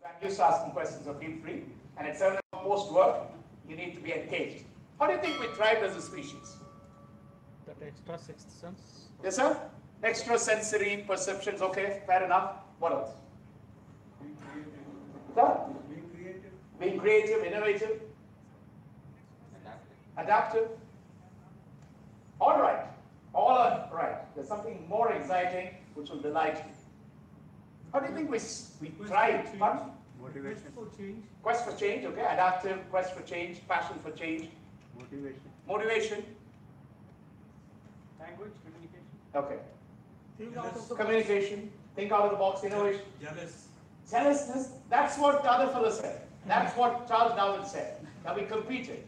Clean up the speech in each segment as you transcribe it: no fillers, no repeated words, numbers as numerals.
I'm used to asking questions, so feel free. And at 7 o'clock post-work, you need to be engaged. How do you think we thrived as a species? That extra sixth sense. Yes, sir? Extrasensory perceptions, okay, fair enough. What else? Sir? Being creative, innovative, adaptive. All right. All are right. There's something more exciting which will delight you. How do you think we thrived? Motivation for change. Quest for change, okay. Adaptive, quest for change, passion for change. Motivation. Language, communication. Okay. Think out of the Communication. Think out of the box. Innovation. Jealous. Jealousness. That's what the other fellow said. That's what Charles Darwin said. That we competed.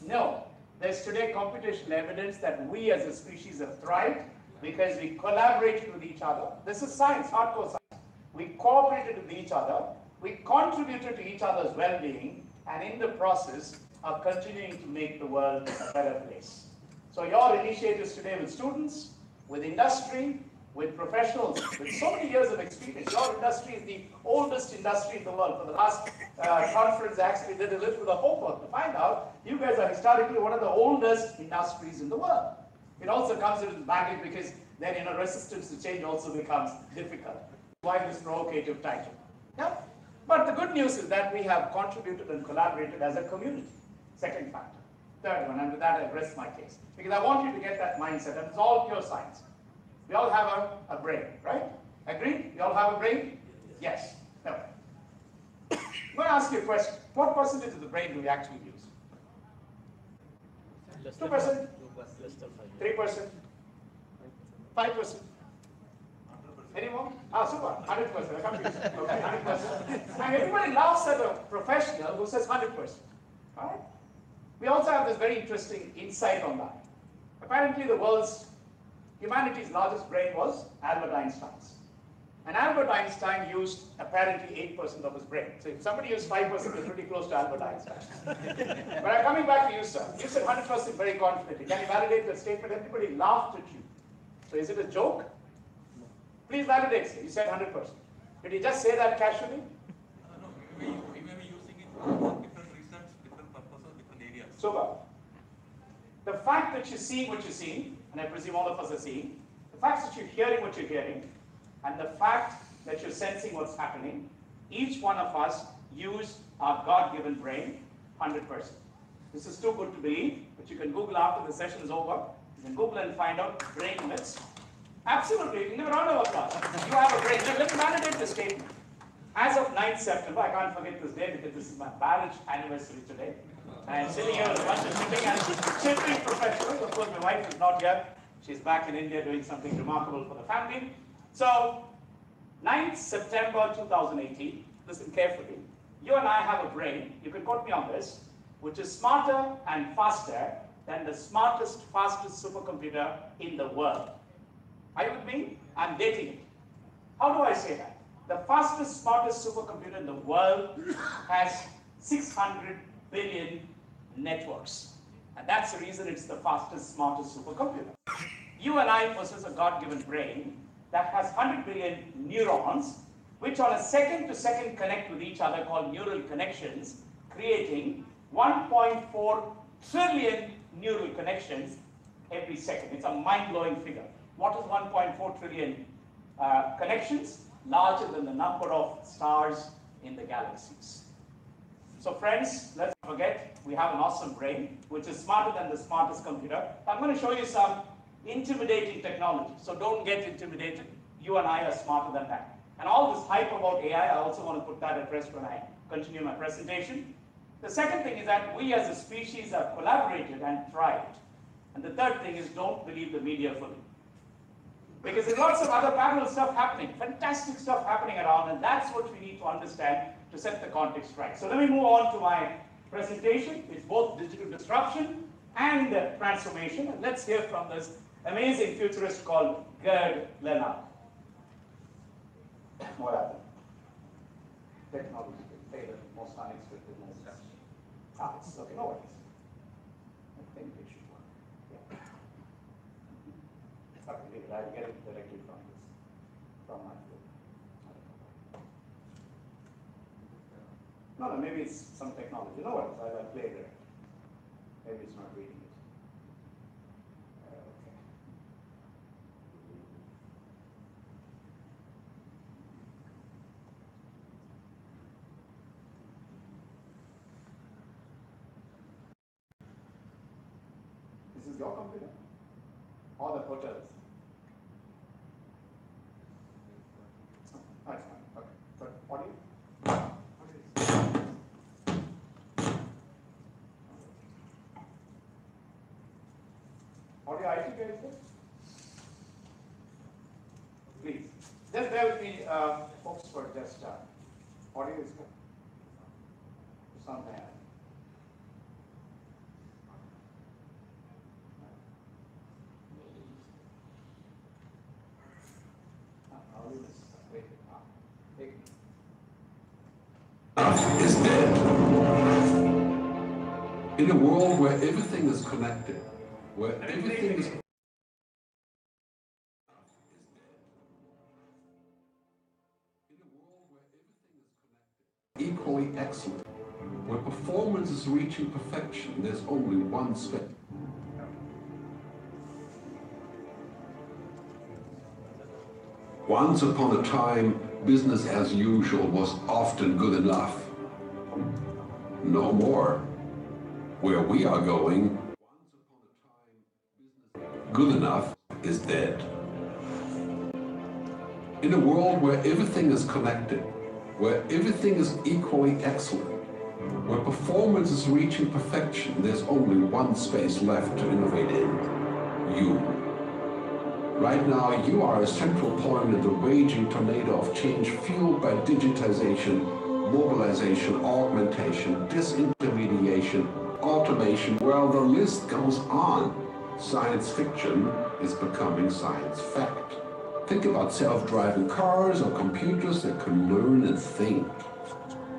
No. There's today computational evidence that we as a species have thrived because we collaborated with each other. This is science, hardcore science. We cooperated with each other. We contributed to each other's well-being, and in the process are continuing to make the world a better place. So your initiatives today with students, with industry, with professionals, with so many years of experience. Your industry is the oldest industry in the world. For the last conference, I actually did a little bit of homework to find out you guys are historically one of the oldest industries in the world. It also comes with baggage because then resistance to change also becomes difficult. Why this provocative title? Yeah? But the good news is that we have contributed and collaborated as a community. Second factor. Third one, and with that I rest my case. Because I want you to get that mindset, and it's all pure science. We all have a brain, right? Agreed? We all have a brain? Yes. No. I'm going to ask you a question. What percentage of the brain do we actually use? 2%? 3%? 5%? Any more? Ah, super. 100%. I'm confused. Okay, 100%. And everybody laughs at a professional who says 100%. All right? We also have this very interesting insight on that. Apparently, humanity's largest brain was Albert Einstein's. And Albert Einstein used apparently 8% of his brain. So if somebody used 5%, they're pretty close to Albert Einstein. But I'm coming back to you, sir. You said 100% very confidently. Can you validate that statement? Everybody laughed at you. So is it a joke? Please validate, sir. You said 100%. Did you just say that casually? No, we may be using it for different reasons, different purposes, different areas. Super. The fact that you're seeing what you're seeing, and I presume all of us are seeing, the fact that you're hearing what you're hearing, and the fact that you're sensing what's happening, each one of us use our God-given brain 100%. This is too good to believe, but you can Google after the session is over. You can Google and find out brain myths. Absolutely, you can give a round of applause. You have a brain. Now, let me validate this statement. As of 9th September, I can't forget this day because this is my marriage anniversary today. I'm sitting here with a bunch of shipping professionals. Of course, my wife is not here. She's back in India doing something remarkable for the family. So, 9th September 2018, listen carefully. You and I have a brain, you can quote me on this, which is smarter and faster than the smartest, fastest supercomputer in the world. Are you with me? I'm dating it. How do I say that? The fastest, smartest supercomputer in the world has 600 billion networks. And that's the reason it's the fastest, smartest supercomputer. You and I possess a God-given brain that has 100 billion neurons, which on a second-to-second connect with each other called neural connections, creating 1.4 trillion neural connections every second. It's a mind-blowing figure. What is 1.4 trillion connections? Larger than the number of stars in the galaxies. So friends, let's not forget, we have an awesome brain, which is smarter than the smartest computer. I'm going to show you some intimidating technology. So don't get intimidated. You and I are smarter than that. And all this hype about AI, I also want to put that at rest when I continue my presentation. The second thing is that we as a species have collaborated and thrived. And the third thing is don't believe the media fully. Because there's lots of other parallel stuff happening, fantastic stuff happening around, and that's what we need to understand to set the context right. So let me move on to my presentation. It's both digital disruption and transformation. And let's hear from this amazing futurist called Gerd Leonard. What happened? Technology failed most unexpected moments. It's okay, no worries. I think it should work. Yeah. Okay, I'll get it directly from my book. No, no, maybe it's some technology. No worries, I'll play there. Maybe it's not reading it. Okay. This is your computer? Or the hotels? Oh, it's fine. Okay. But audio? Audio IT guys there? Please. Just bear with me, folks, for just audio is good. Sound bad. Is dead. In a world where everything is connected, where everything is equally excellent, where performance is reaching perfection, there's only one space. Once upon a time, business as usual was often good enough. No more. Where we are going, once upon a time, good enough is dead. In a world where everything is connected, where everything is equally excellent, where performance is reaching perfection, there's only one space left to innovate in: you. Right now, you are a central point in the raging tornado of change fueled by digitization, mobilization, augmentation, disintermediation, automation. Well, the list goes on. Science fiction is becoming science fact. Think about self-driving cars or computers that can learn and think.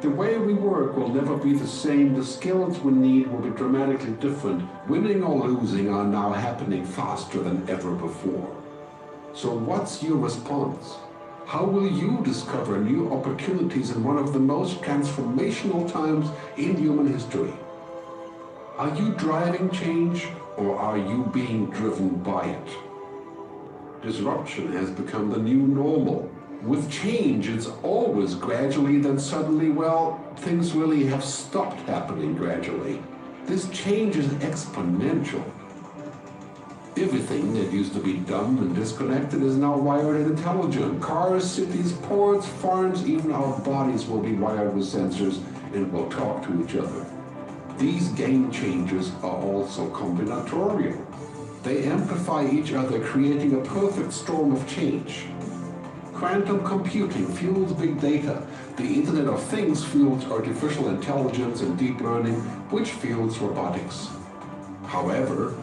The way we work will never be the same. The skills we need will be dramatically different. Winning or losing are now happening faster than ever before. So what's your response? How will you discover new opportunities in one of the most transformational times in human history? Are you driving change, or are you being driven by it? Disruption has become the new normal. With change, it's always gradually, then suddenly, well, things really have stopped happening gradually. This change is exponential. Everything that used to be dumb and disconnected is now wired and intelligent. Cars, cities, ports, farms, even our bodies will be wired with sensors and will talk to each other. These game changers are also combinatorial. They amplify each other, creating a perfect storm of change. Quantum computing fuels big data. The Internet of Things fuels artificial intelligence and deep learning, which fuels robotics. However,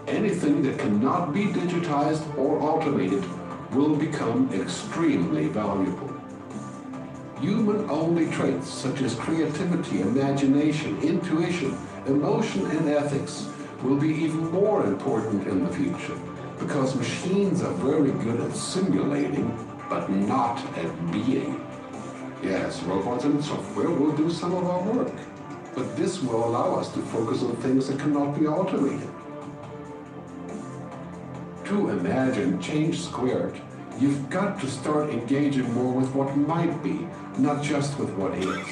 anything that cannot be digitized or automated will become extremely valuable. Human-only traits such as creativity, imagination, intuition, emotion, and ethics will be even more important in the future, because machines are very good at simulating, but not at being. Yes, robots and software will do some of our work, but this will allow us to focus on things that cannot be automated. To imagine change squared, you've got to start engaging more with what might be, not just with what is.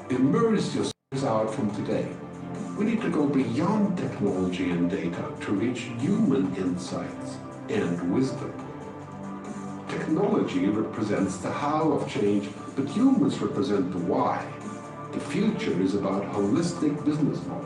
Immerse yourselves out from today. We need to go beyond technology and data to reach human insights and wisdom. Technology represents the how of change, but humans represent the why. The future is about holistic business models.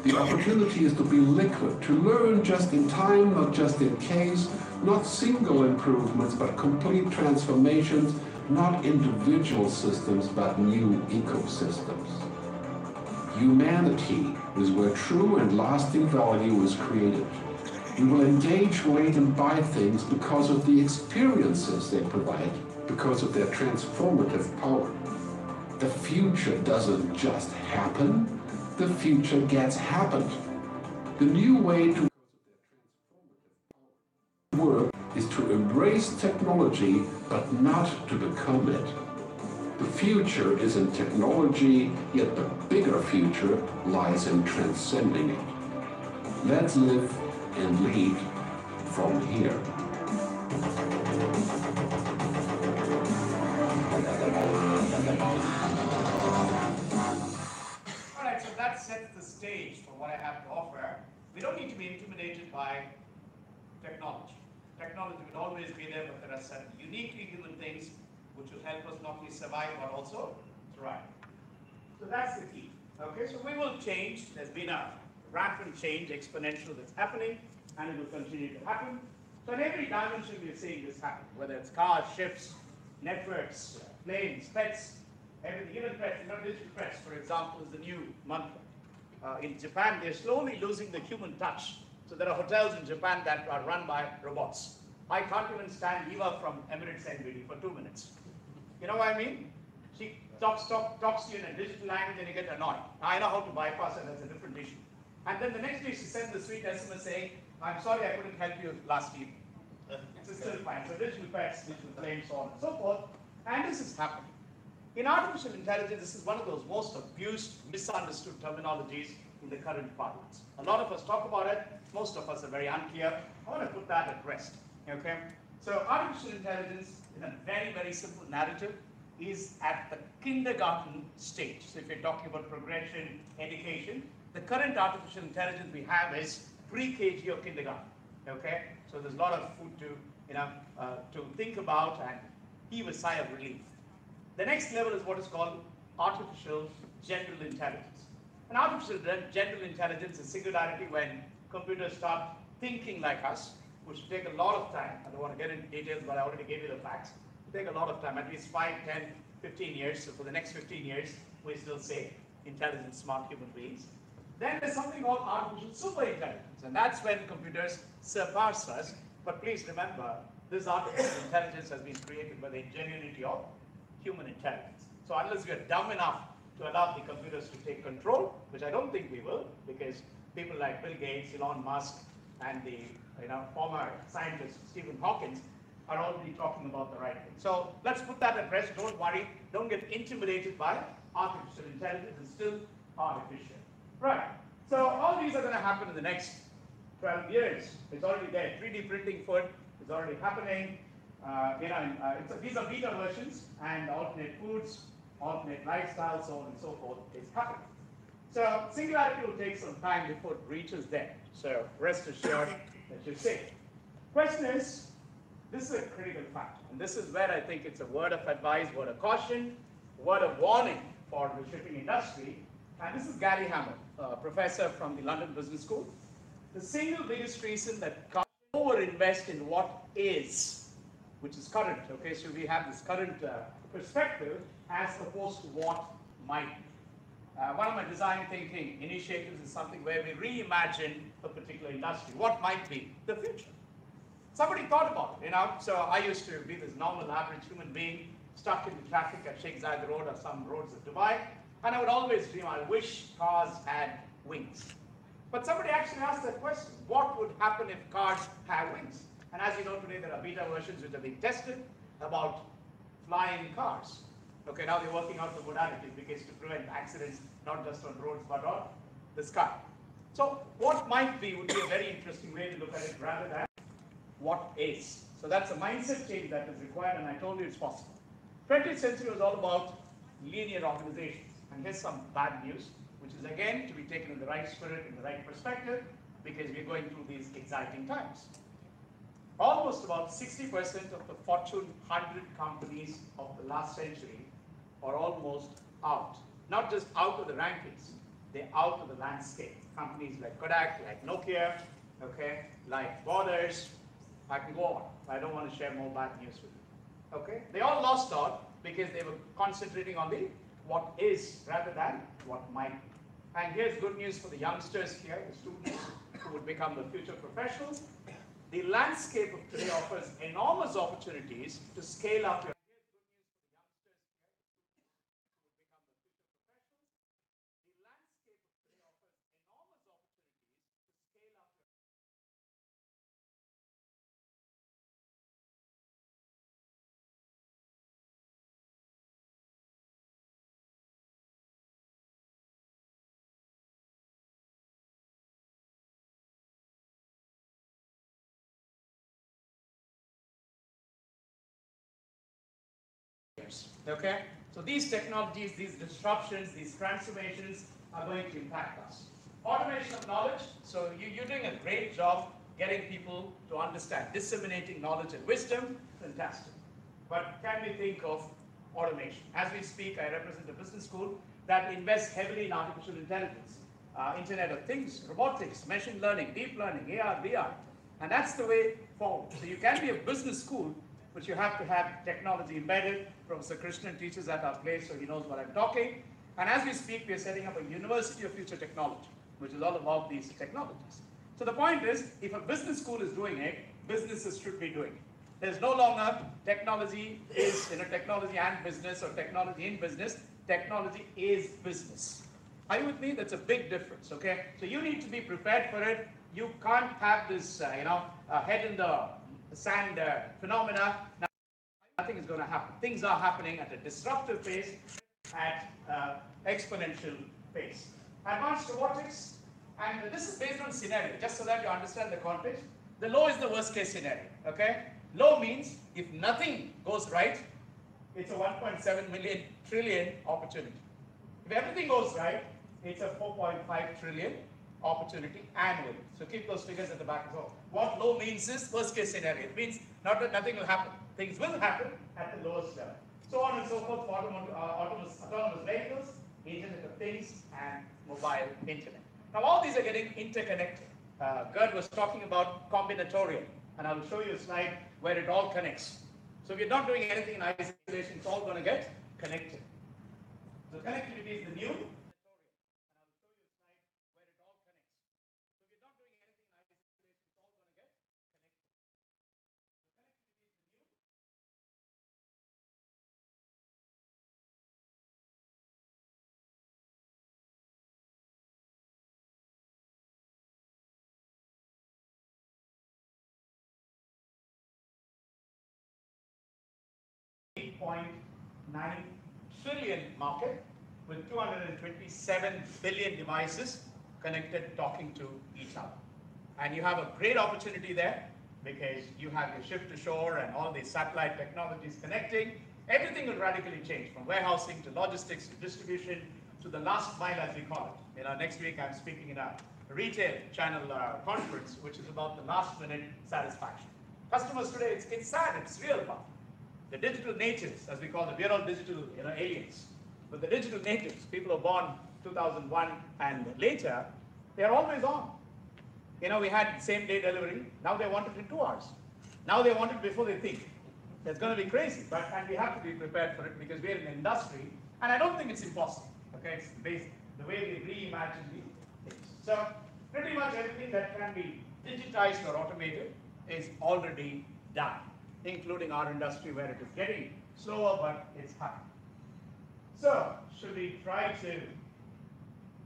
The opportunity is to be liquid, to learn just in time, not just in case, not single improvements, but complete transformations, not individual systems, but new ecosystems. Humanity is where true and lasting value is created. We will engage, relate, and buy things because of the experiences they provide, because of their transformative power. The future doesn't just happen, the future gets happened. The new way to work is to embrace technology, but not to become it. The future is in technology, yet the bigger future lies in transcending it. Let's live and lead from here. All right, so that sets the stage for what I have to offer. We don't need to be intimidated by technology. Technology will always be there, but there are certain uniquely human things which will help us not only survive but also thrive. So that's the key. Okay, so we will change. There's been a rapid change, exponential, that's happening, and it will continue to happen. So in every dimension, we are seeing this happen, whether it's cars, ships, networks, planes, pets, everything, even pets, digital pets, for example, is the new mantra. In Japan, they're slowly losing the human touch. So there are hotels in Japan that are run by robots. I can't even stand Eva from Emirates NBD for 2 minutes. You know what I mean? She talks to you in a digital language and you get annoyed. I know how to bypass it, that's a different issue. And then the next day she sends the sweet SMS saying, I'm sorry I couldn't help you last evening. It's still fine. So digital pets, digital claims, so on and so forth. And this is happening. In artificial intelligence, this is one of those most abused, misunderstood terminologies in the current parlance. A lot of us talk about it, most of us are very unclear. I want to put that at rest. Okay? So artificial intelligence, in a very, very simple narrative, is at the kindergarten stage. So if you're talking about progression, education, the current artificial intelligence we have is pre-KG or kindergarten. Okay? So there's a lot of food to think about and heave a sigh of relief. The next level is what is called artificial general intelligence. And artificial general intelligence is singularity when computers start thinking like us, which will take a lot of time. I don't want to get into details, but I already gave you the facts. It will take a lot of time, at least 5, 10, 15 years. So for the next 15 years, we still say intelligent, smart human beings. Then there's something called artificial superintelligence, and that's when computers surpass us. But please remember, this artificial intelligence has been created by the ingenuity of human intelligence. So unless we are dumb enough to allow the computers to take control, which I don't think we will, because people like Bill Gates, Elon Musk, and the former scientist Stephen Hawking are already talking about the right thing. So let's put that at rest. Don't worry. Don't get intimidated by artificial intelligence. It's still artificial. Right. So all these are going to happen in the next 12 years. It's already there. 3D printing food is already happening. These are beta versions, and alternate foods, alternate lifestyles, so on and so forth is happening. So singularity will take some time before it reaches there. So rest assured that you're safe. Question is, this is a critical factor, and this is where I think it's a word of advice, word of caution, word of warning for the shipping industry. And this is Gary Hamel, a professor from the London Business School. The single biggest reason that companies overinvest in what is, which is current, okay, so we have this current perspective as opposed to what might be. One of my design thinking initiatives is something where we reimagine a particular industry, what might be the future. Somebody thought about it, so I used to be this normal average human being stuck in the traffic at Sheikh Zayed Road or some roads of Dubai, and I would always dream, I wish cars had wings. But somebody actually asked that question, what would happen if cars have wings? And as you know, today there are beta versions which are being tested about flying cars. Okay, now they're working out the modalities because to prevent accidents, not just on roads, but on the sky. So what might be would be a very interesting way to look at it rather than what is. So that's a mindset change that is required, and I told you it's possible. 20th century was all about linear organizations. And here's some bad news, which is again to be taken in the right spirit, in the right perspective, because we're going through these exciting times. Almost about 60% of the Fortune 100 companies of the last century are almost out. Not just out of the rankings, they're out of the landscape. Companies like Kodak, like Nokia, okay, like Borders, I can go on. I don't want to share more bad news with you. Okay? They all lost out because they were concentrating on the what is rather than what might be. And here's good news for the youngsters here, the students who would become the future professionals. The landscape of today offers enormous opportunities to scale up your years. Okay? So these technologies, these disruptions, these transformations are going to impact us. Automation of knowledge. So you're doing a great job getting people to understand, disseminating knowledge and wisdom. Fantastic. But can we think of automation? As we speak, I represent a business school that invests heavily in artificial intelligence, Internet of Things, robotics, machine learning, deep learning, AR, VR. And that's the way forward. So you can be a business school, but you have to have technology embedded. Professor Krishnan teaches at our place, so he knows what I'm talking. And as we speak, we are setting up a University of Future Technology, which is all about these technologies. So the point is, if a business school is doing it, businesses should be doing it. There's no longer technology is, technology and business or technology in business. Technology is business. Are you with me? That's a big difference, okay? So you need to be prepared for it. You can't have this, head in the sand phenomena. Now, nothing is going to happen. Things are happening at a disruptive pace, at exponential pace. Advanced robotics, and this is based on scenario, just so that you understand the context. The low is the worst case scenario, okay? Low means if nothing goes right, it's a 1.7 trillion opportunity. If everything goes right, it's a 4.5 trillion opportunity annually. So keep those figures at the back as well. What low means is worst case scenario. It means not that nothing will happen. Things will happen at the lowest level. So on and so forth for autonomous vehicles, Internet of Things, and mobile internet. Now all these are getting interconnected. Gerd was talking about combinatorial, and I'll show you a slide where it all connects. So if you're not doing anything in isolation, it's all going to get connected. So connectivity is the new. $8.9 trillion market with 227 billion devices connected, talking to each other. And you have a great opportunity there because you have your shift to shore and all these satellite technologies connecting. Everything will radically change, from warehousing to logistics to distribution to the last mile, as we call it. Next week I'm speaking in a retail channel conference, which is about the last minute satisfaction. Customers today, it's sad, it's real, but the digital natives, as we call them, we're all digital aliens. But the digital natives, people who are born 2001 and later, they're always on. We had same-day delivery. Now they want it in 2 hours. Now they want it before they think. That's going to be crazy, and we have to be prepared for it because we're in an industry, and I don't think it's impossible. Okay, it's based the way we reimagine the things. So pretty much everything that can be digitized or automated is already done, including our industry where it is getting slower, but it's happening. So, should we try to,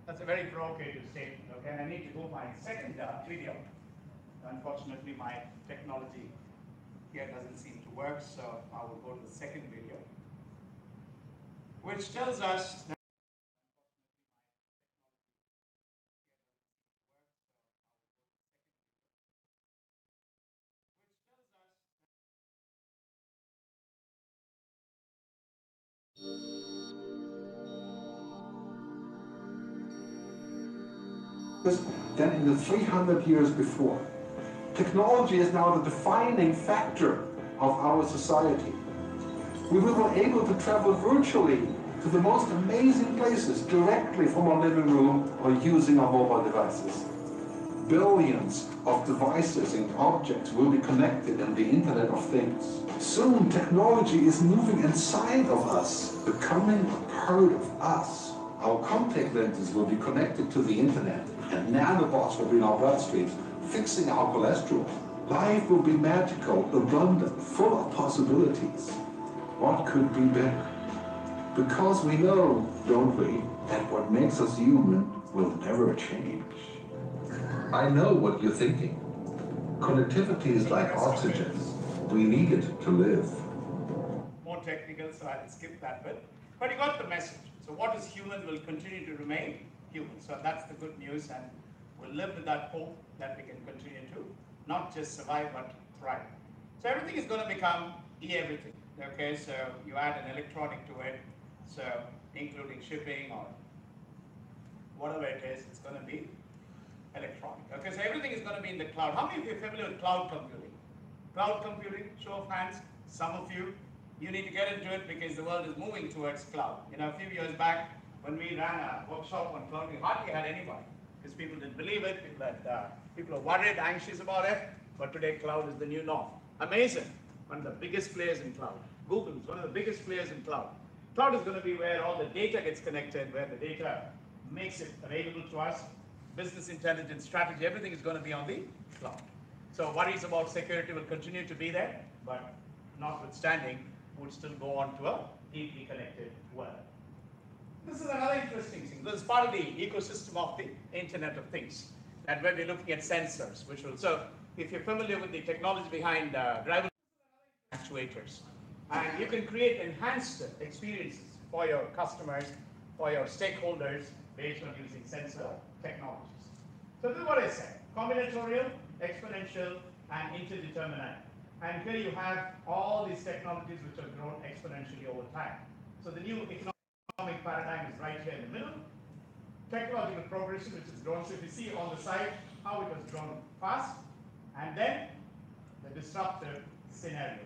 that's a very provocative statement, okay? I need to go my second video. Unfortunately, my technology here doesn't seem to work, so I will go to the second video, which tells us that than in the 300 years before. Technology is now the defining factor of our society. We will be able to travel virtually to the most amazing places directly from our living room or using our mobile devices. Billions of devices and objects will be connected in the Internet of Things. Soon, technology is moving inside of us, becoming a part of us. Our contact lenses will be connected to the Internet, and nanobots will be in our bloodstreams, fixing our cholesterol. Life will be magical, abundant, full of possibilities. What could be better? Because we know, don't we, that what makes us human will never change. I know what you're thinking. Connectivity is like oxygen. We need it to live. More technical, so I'll skip that bit. But you got the message. So what is human will continue to remain human. So that's the good news, and we'll live with that hope that we can continue to not just survive, but thrive. So everything is going to become e-everything. Okay, so you add an electronic to it, so including shipping or whatever it is, it's going to be electronic. Okay, so everything is going to be in the cloud. How many of you are familiar with cloud computing? Cloud computing, show of hands, some of you. You need to get into it because the world is moving towards cloud. You know, a few years back when we ran a workshop on cloud, we hardly had anybody because people didn't believe it, people are worried, anxious about it, but today cloud is the new norm. Amazing, one of the biggest players in cloud. Google is one of the biggest players in cloud. Cloud is going to be where all the data gets connected, where the data makes it available to us. Business intelligence, strategy, everything is going to be on the cloud. So worries about security will continue to be there, but notwithstanding, would still go on to a deeply connected world. This is another interesting thing. This is part of the ecosystem of the Internet of Things, and where we're looking at sensors, which will, so if you're familiar with the technology behind driver actuators, and you can create enhanced experiences for your customers, for your stakeholders, based on using sensor technologies. So this is what I said, combinatorial, exponential, and interdeterminate. And here you have all these technologies which have grown exponentially over time. So the new economic paradigm is right here in the middle. Technological progression, which has grown. So if you see on the side how it has grown fast, and then the disruptive scenario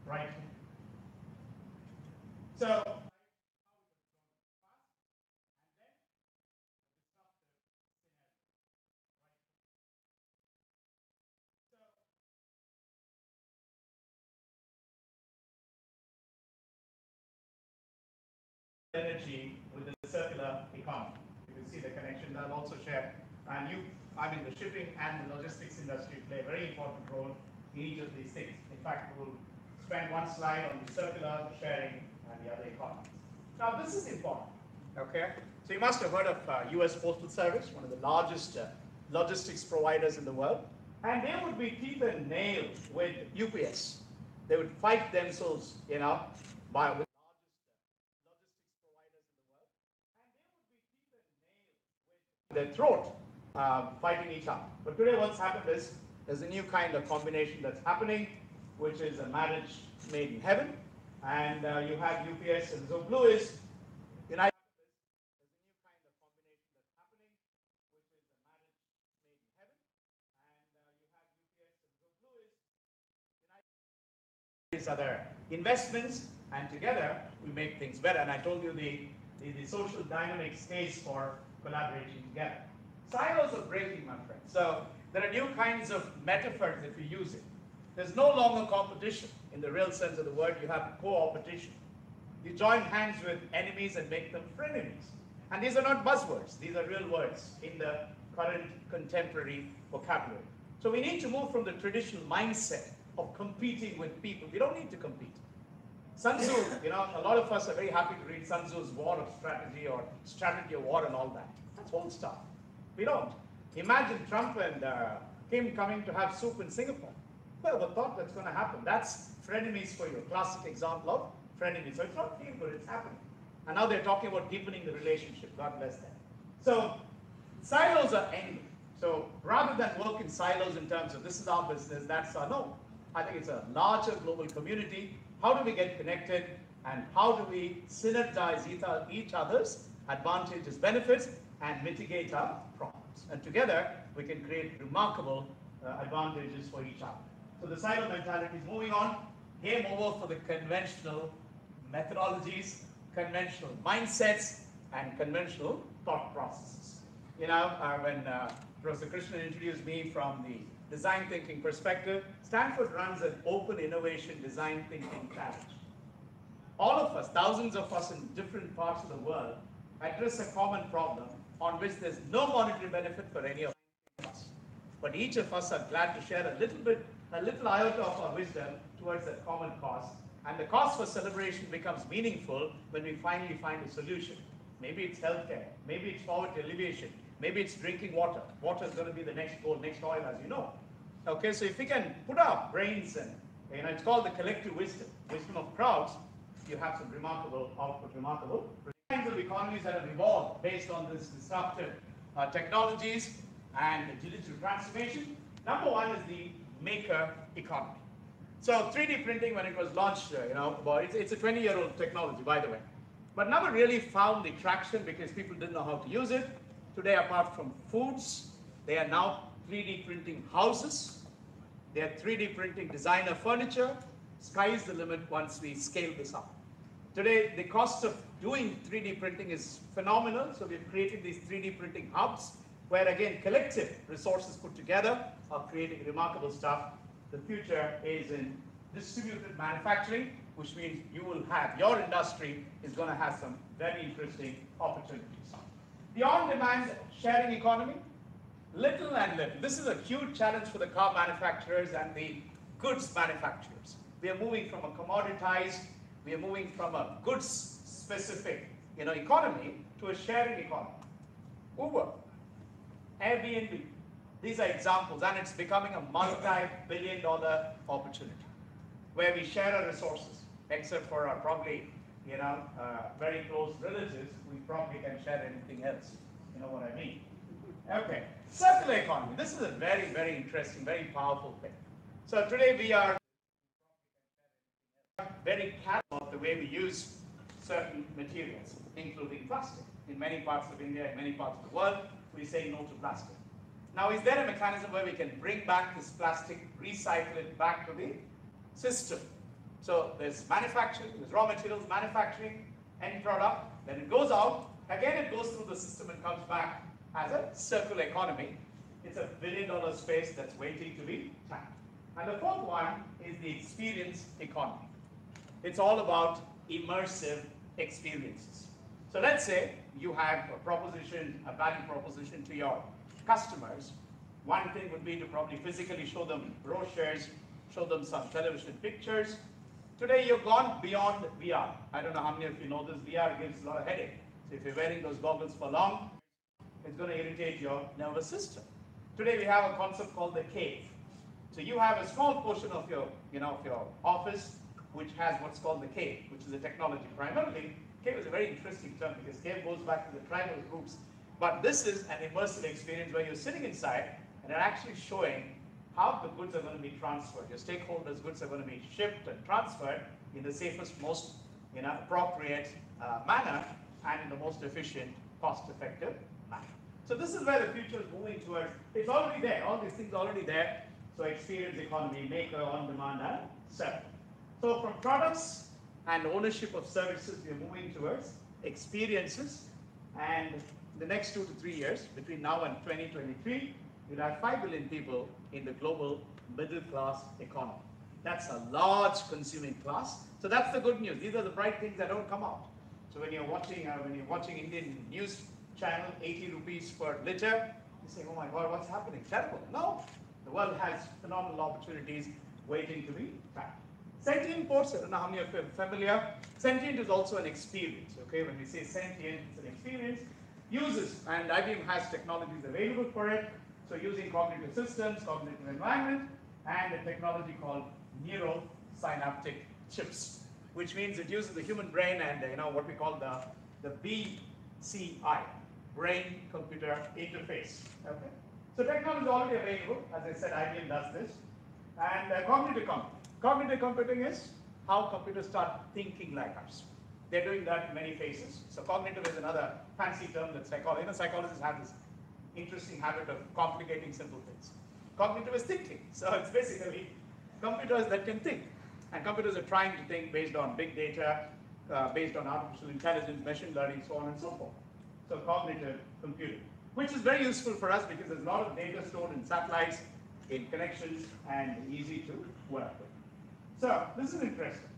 right here. So energy with the circular economy. You can see the connection that I'll also share. And the shipping and the logistics industry play a very important role in each of these things. In fact, we'll spend one slide on the circular, the sharing, and the other economies. Now, this is important, okay? So you must have heard of US Postal Service, one of the largest logistics providers in the world. And they would be teeth and nails with UPS. They would fight themselves, with their throat, fighting each other. But today what's happened is there's a new kind of combination that's happening, which is a marriage made in heaven. And you have UPS, and so blue is United. There's a new kind of combination that's happening, which is a marriage made in heaven. And you have UPS, and so blue is United. These are their investments, and together we make things better. And I told you the social dynamics case for collaborating together. Silos are breaking, my friends. So there are new kinds of metaphors if you use it. There's no longer competition in the real sense of the word. You have cooperation. You join hands with enemies and make them frenemies. And these are not buzzwords. These are real words in the current contemporary vocabulary. So we need to move from the traditional mindset of competing with people. We don't need to compete. Sun Tzu, a lot of us are very happy to read Sun Tzu's War of Strategy or Strategy of War and all that. That's old stuff. We don't. Imagine Trump and Kim coming to have soup in Singapore. Well, the thought that's going to happen. That's frenemies for you. Classic example of frenemies. So it's not feel good, it's happening. And now they're talking about deepening the relationship. God bless them. So silos are ending. So rather than work in silos in terms of this is our business, that's our no. I think it's a larger global community. How do we get connected, and how do we synergize each other's advantages, benefits, and mitigate our problems? And together, we can create remarkable advantages for each other. So the silo mentality is moving on. Game over for the conventional methodologies, conventional mindsets, and conventional thought processes. When Professor Krishnan introduced me from the design thinking perspective, Stanford runs an open innovation design thinking challenge. All of us, thousands of us in different parts of the world, address a common problem on which there's no monetary benefit for any of us. But each of us are glad to share a little iota of our wisdom towards that common cause. And the cause for celebration becomes meaningful when we finally find a solution. Maybe it's healthcare, maybe it's poverty alleviation, maybe it's drinking water. Water is going to be the next goal, next oil, as you know. Okay, so if we can put our brains in, it's called the collective wisdom of crowds, you have some remarkable output, remarkable kinds of economies that have evolved based on this disruptive technologies and digital transformation. Number one is the maker economy. So 3D printing, when it was launched, it's a 20-year-old technology, by the way, but never really found the traction because people didn't know how to use it. Today, apart from foods, they are now 3D printing houses. They are 3D printing designer furniture. Sky is the limit once we scale this up. Today, the cost of doing 3D printing is phenomenal, so we've created these 3D printing hubs where, again, collective resources put together are creating remarkable stuff. The future is in distributed manufacturing, which means you will have, your industry is going to have some very interesting opportunities. The on-demand sharing economy, little and little. This is a huge challenge for the car manufacturers and the goods manufacturers. We are moving from a commoditized, we are moving from a goods-specific economy to a sharing economy. Uber, Airbnb, these are examples, and it's becoming a multi-billion-dollar opportunity where we share our resources, except for our probably very close relatives, we probably can share anything else. You know what I mean? Okay, circular economy. This is a very, very interesting, very powerful thing. So today we are very careful of the way we use certain materials, including plastic. In many parts of India, in many parts of the world, we say no to plastic. Now, is there a mechanism where we can bring back this plastic, recycle it back to the system? So there's manufacturing, there's raw materials, manufacturing, end product, then it goes out, again it goes through the system and comes back as a circular economy. It's a billion-dollar space that's waiting to be tapped. And the fourth one is the experience economy. It's all about immersive experiences. So let's say you have a proposition, a value proposition to your customers. One thing would be to probably physically show them brochures, show them some television pictures. Today you've gone beyond VR. I don't know how many of you know this. VR gives a lot of headache. So if you're wearing those goggles for long, it's going to irritate your nervous system. Today we have a concept called the cave. So you have a small portion of your, of your office which has what's called the cave, which is a technology. Primarily, cave is a very interesting term because cave goes back to the tribal groups. But this is an immersive experience where you're sitting inside and they're actually showing how the goods are going to be transferred. Your stakeholders' goods are going to be shipped and transferred in the safest, most appropriate manner and in the most efficient, cost-effective manner. So this is where the future is moving towards. It's already there. All these things are already there. So experience economy, maker, on-demand, and seller. So from products and ownership of services, we are moving towards experiences. And the next 2 to 3 years, between now and 2023, we'll have 5 billion people in the global middle class economy. That's a large consuming class. So that's the good news. These are the bright things that don't come out. So when you're watching Indian news channel, 80 rupees per liter, you say, oh my God, what's happening? Terrible. No, the world has phenomenal opportunities waiting to be tapped. Sentient ports, I don't know how many of you are familiar. Sentient is also an experience, okay? When we say sentient, it's an experience. Uses, and IBM has technologies available for it. So using cognitive systems, cognitive environment, and a technology called neurosynaptic chips, which means it uses the human brain and what we call the BCI, brain-computer interface. Okay? So technology is already available. As I said, IBM does this. And cognitive computing. Cognitive computing is how computers start thinking like us. They're doing that in many phases. So cognitive is another fancy term that psychologists have this interesting habit of complicating simple things. Cognitive is thinking. So it's basically computers that can think. And computers are trying to think based on big data, based on artificial intelligence, machine learning, so on and so forth. So cognitive computing, which is very useful for us because there's a lot of data stored in satellites, in connections, and easy to work with. So this is interesting.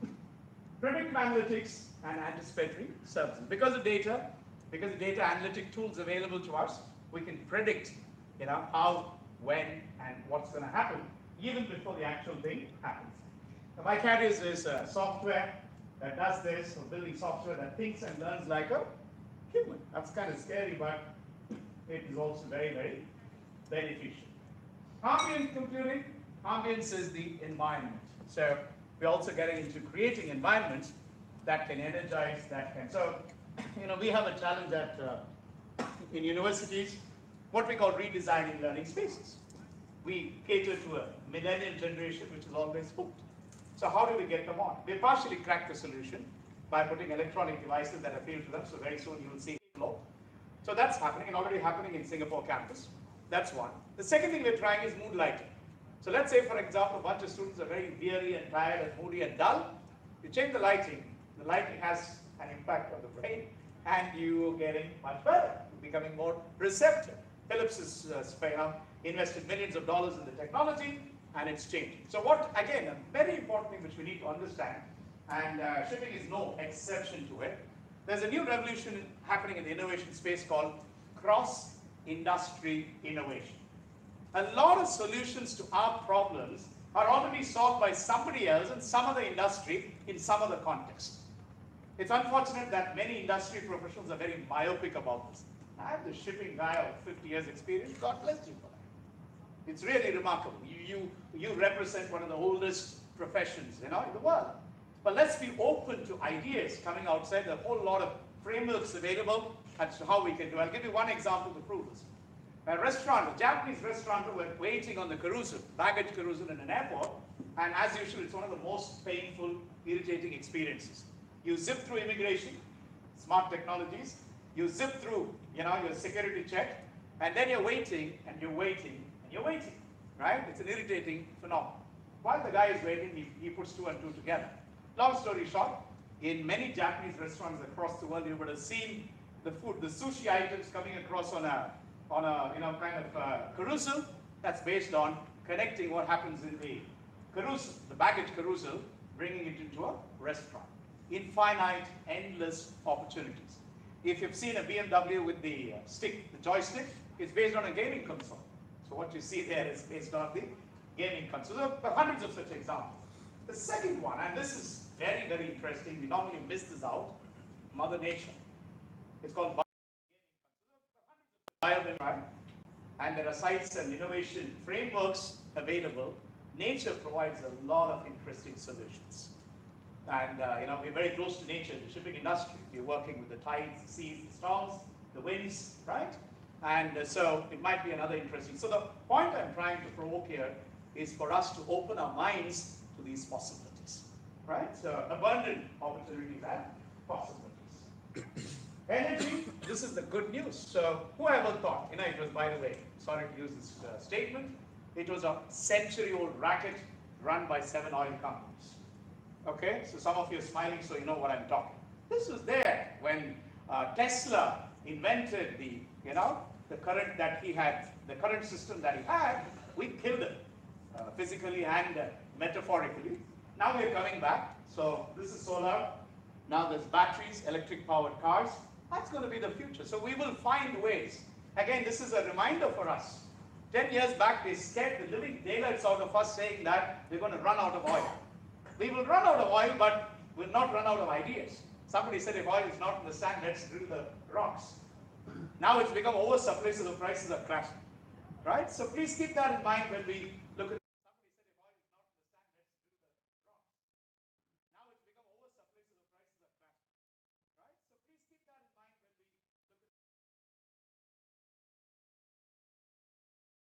Predictive analytics and anticipatory services. Because of data analytic tools available to us, we can predict how, when, and what's going to happen even before the actual thing happens. Now, Vicarious is software that does this, or building software that thinks and learns like a human. That's kind of scary, but it is also very, very beneficial. Ambient computing. Ambience is the environment. So we're also getting into creating environments that can energize, that can. So, we have a challenge that in universities, what we call redesigning learning spaces. We cater to a millennial generation which is always hooked. So how do we get them on? We partially cracked the solution by putting electronic devices that appeal to them. So very soon you will see flow. So that's happening and already happening in Singapore campus. That's one. The second thing we're trying is mood lighting. So let's say, for example, a bunch of students are very weary and tired and moody and dull. You change the lighting has an impact on the brain, and you're getting much better, you're becoming more receptive. Philips has invested millions of dollars in the technology, and it's changing. So what, again, a very important thing which we need to understand, and shipping is no exception to it, there's a new revolution happening in the innovation space called cross-industry innovation. A lot of solutions to our problems are already solved by somebody else in some other industry in some other context. It's unfortunate that many industry professionals are very myopic about this. I have the shipping guy of 50 years experience, God bless you for that. It's really remarkable. You represent one of the oldest professions, in the world. But let's be open to ideas coming outside. There are a whole lot of frameworks available as to how we can do it. I'll give you one example to prove this. A Japanese restaurateur were waiting on the carousel, baggage carousel in an airport, and as usual, it's one of the most painful, irritating experiences. You zip through immigration, smart technologies, you zip through, your security check, and then you're waiting, and you're waiting, and you're waiting, right? It's an irritating phenomenon. While the guy is waiting, he puts two and two together. Long story short, in many Japanese restaurants across the world, you would have seen the food, the sushi items coming across on a carousel. That's based on connecting what happens in the carousel, the baggage carousel, bringing it into a restaurant. Infinite, endless opportunities. If you've seen a BMW with the joystick, it's based on a gaming console. So what you see there is based on the gaming console. There are hundreds of such examples. The second one, and this is very, very interesting, we normally miss this out, Mother Nature. It's called biomimicry, and there are sites and innovation frameworks available. Nature provides a lot of interesting solutions. And we're very close to nature, the shipping industry. We're working with the tides, the seas, the storms, the winds, right? And so it might be another interesting. So the point I'm trying to provoke here is for us to open our minds to these possibilities, right? So abundant opportunities and possibilities. Energy, this is the good news. So whoever thought, it was, by the way, sorry to use this statement, it was a century-old racket run by 7 oil companies. Okay, so some of you are smiling, so you know what I'm talking. This was there when Tesla invented the current that he had, the current system that he had. We killed him, physically and metaphorically. Now we're coming back. So this is solar. Now there's batteries, electric-powered cars. That's going to be the future. So we will find ways. Again, this is a reminder for us. 10 years back, they scared the living daylights out of us, saying that we're going to run out of oil. We will run out of oil, but we'll not run out of ideas. Somebody said if oil is not in the sand, let's drill the rocks. Now it's become oversupply, so the prices are crashing. Right? So please keep that in mind when we look at. Somebody said if oil is not in the sand, let's drill the rocks. Now it's become oversupply, so the prices are crashing. Right? So please keep that in mind when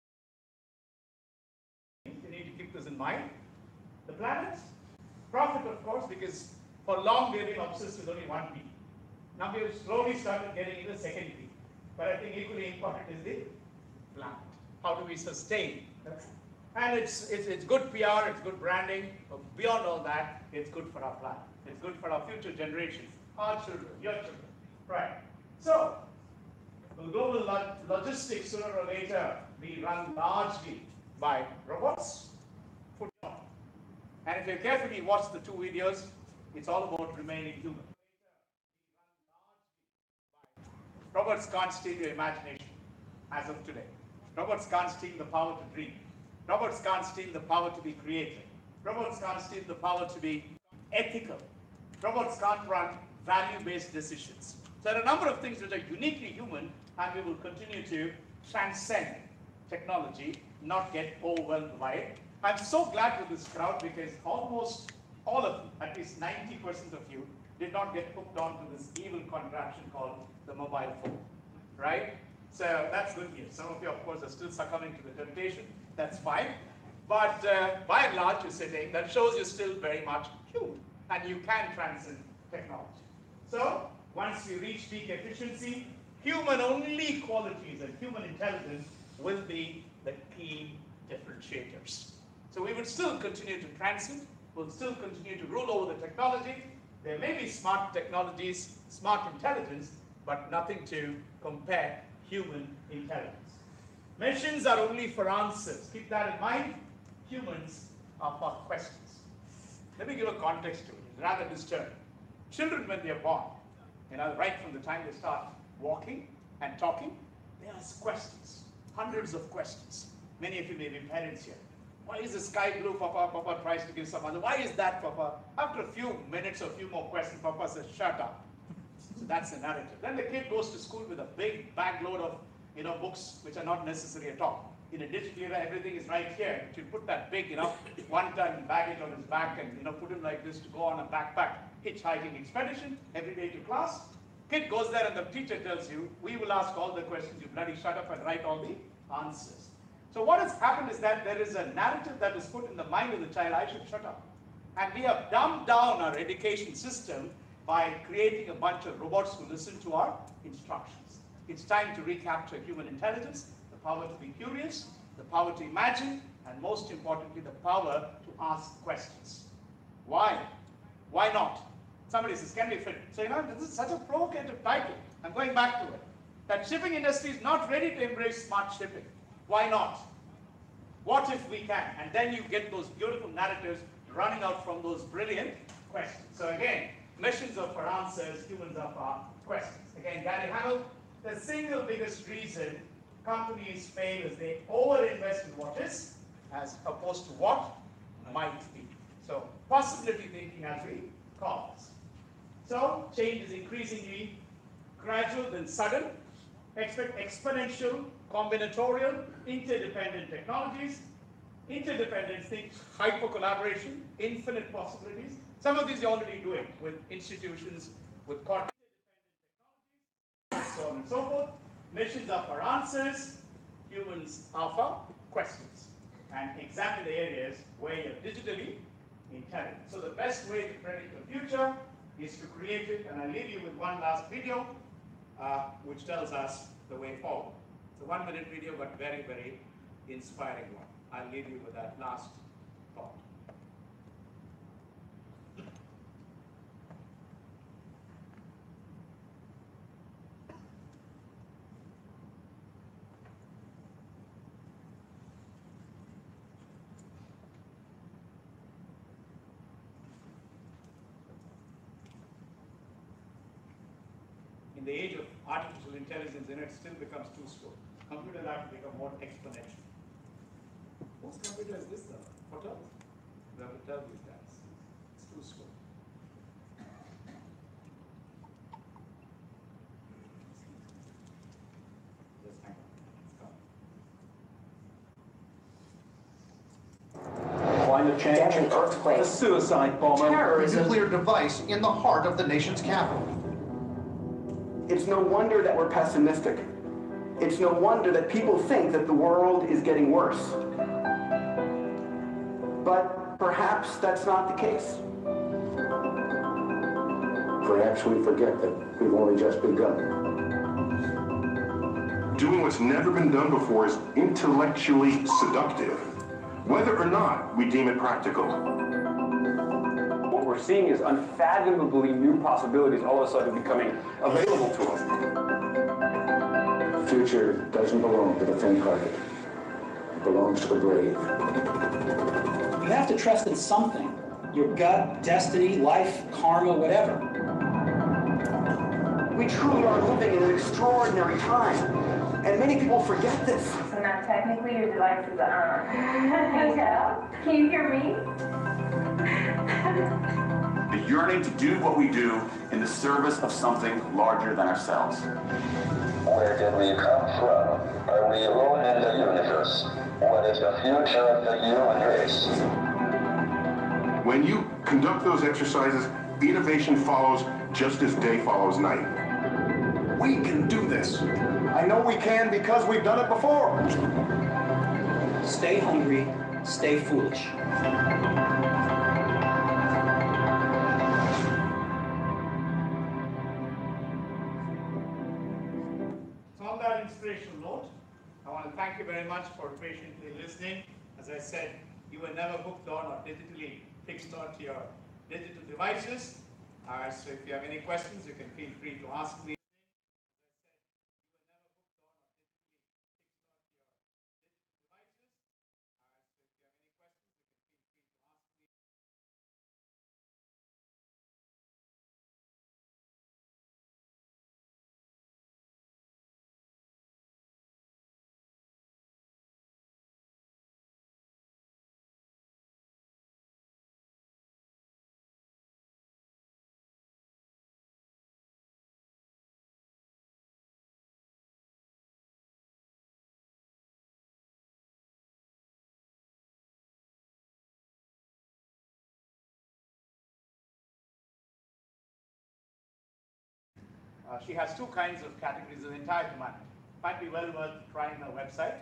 we look at. You need to keep this in mind. The planet, profit, of course, because for long we've been obsessed with only one P. Now we've slowly started getting into the second P. But I think equally important is the planet. How do we sustain? And it's good PR, it's good branding, but beyond all that, it's good for our planet. It's good for our future generations, our children, your children. Right. So, the global logistics sooner or later be run largely by robots. And if you carefully watch the two videos, it's all about remaining human. Robots can't steal your imagination as of today. Robots can't steal the power to dream. Robots can't steal the power to be creative. Robots can't steal the power to be ethical. Robots can't run value-based decisions. So there are a number of things which are uniquely human, and we will continue to transcend technology, not get overwhelmed by it. I'm so glad with this crowd because almost all of you, at least 90% of you, did not get hooked onto this evil contraption called the mobile phone, right? So that's good news. Some of you, of course, are still succumbing to the temptation. That's fine. But by and large, you're sitting. That shows you're still very much human, and you can transcend technology. So once we reach peak efficiency, human-only qualities and human intelligence will be the key differentiators. So we will still continue to transcend. We'll still continue to rule over the technology. There may be smart technologies, smart intelligence, but nothing to compare human intelligence. Machines are only for answers. Keep that in mind. Humans are for questions. Let me give a context to it. It's rather disturbing. Children, when they are born, right from the time they start walking and talking, they ask questions, hundreds of questions. Many of you may be parents here. Why is the sky blue, Papa? Papa tries to give some answer. Why is that, Papa? After a few minutes or a few more questions, Papa says, shut up. So that's the narrative. Then the kid goes to school with a big bag load of books which are not necessary at all. In a digital era, everything is right here. You put that big, one-ton baggage on his back and put him like this to go on a backpack hitchhiking expedition every day to class. Kid goes there and the teacher tells you, we will ask all the questions, you bloody shut up and write all the answers. So what has happened is that there is a narrative that is put in the mind of the child, I should shut up. And we have dumbed down our education system by creating a bunch of robots who listen to our instructions. It's time to recapture human intelligence, the power to be curious, the power to imagine, and most importantly, the power to ask questions. Why? Why not? Somebody says, can we fit? So, this is such a provocative title. I'm going back to it. That shipping industry is not ready to embrace smart shipping. Why not? What if we can? And then you get those beautiful narratives running out from those brilliant questions. So again, machines are for answers, humans are for questions. Again, Gary Hamel, the single biggest reason companies fail is they overinvest in what is as opposed to what might be. So possibility thinking as we call this. So change is increasingly gradual then sudden. Expect exponential, combinatorial, interdependent technologies. Interdependence, think hyper collaboration, infinite possibilities. Some of these you're already doing with institutions, with corporate technologies, so on and so forth. Machines are for answers, humans are for questions. And examine the areas where you're digitally intelligent. So the best way to predict the future is to create it, and I'll leave you with one last video, which tells us the way forward. It's a 1-minute video, but very, very inspiring one. I'll leave you with that last thought. In the age of artificial intelligence, it still becomes too slow. Computers have to become more exponential. Whose computer is this though? Hotel? You have to tell these guys. It's too slow. Just hang on. It's coming. Climate change, Deadly earthquake, a suicide bomber, terrorism. Nuclear device in the heart of the nation's capital. It's no wonder that we're pessimistic. It's no wonder that people think that the world is getting worse. But perhaps that's not the case. Perhaps we forget that we've only just begun. Doing what's never been done before is intellectually seductive, whether or not we deem it practical. What we're seeing is unfathomably new possibilities all of a sudden becoming available to us. The future doesn't belong to the faint-hearted. It belongs to the brave. You have to trust in something. Your gut, destiny, life, karma, whatever. We truly are living in an extraordinary time, and many people forget this. So now technically your device is on. Yeah. Can you hear me? The yearning to do what we do in the service of something larger than ourselves. Where did we come from? Are we alone in the universe? What is the future of the human race? When you conduct those exercises, innovation follows just as day follows night. We can do this. I know we can because we've done it before. Stay hungry, stay foolish. So on that inspirational note, I want to thank you very much for patiently listening. As I said, you were never hooked on or digitally fixed onto your digital devices. So if you have any questions, you can feel free to ask me. She has two kinds of categories of entire humanity. Might be well worth trying her website,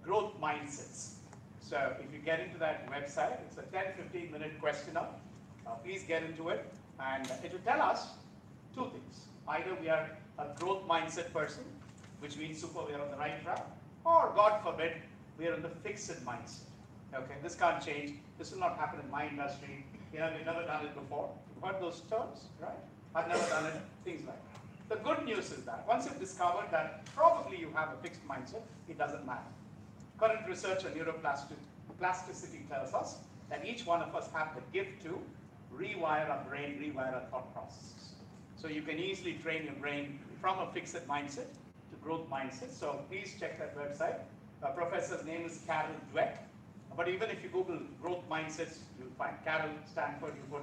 Growth Mindsets. So if you get into that website, it's a 10-15 minute questionnaire. Please get into it, and it will tell us two things. Either we are a growth mindset person, which means super we are on the right track, or God forbid, we are in the fixed mindset. Okay, this can't change. This will not happen in my industry. You know, we've never done it before. You've heard those terms, right? I've never done it, things like that. The good news is that once you've discovered that probably you have a fixed mindset, it doesn't matter. Current research on neuroplasticity tells us that each one of us have the gift to rewire our brain, rewire our thought processes. So you can easily train your brain from a fixed mindset to growth mindset. So please check that website. The professor's name is Carol Dweck. But even if you Google growth mindsets, you'll find Carol, Stanford, you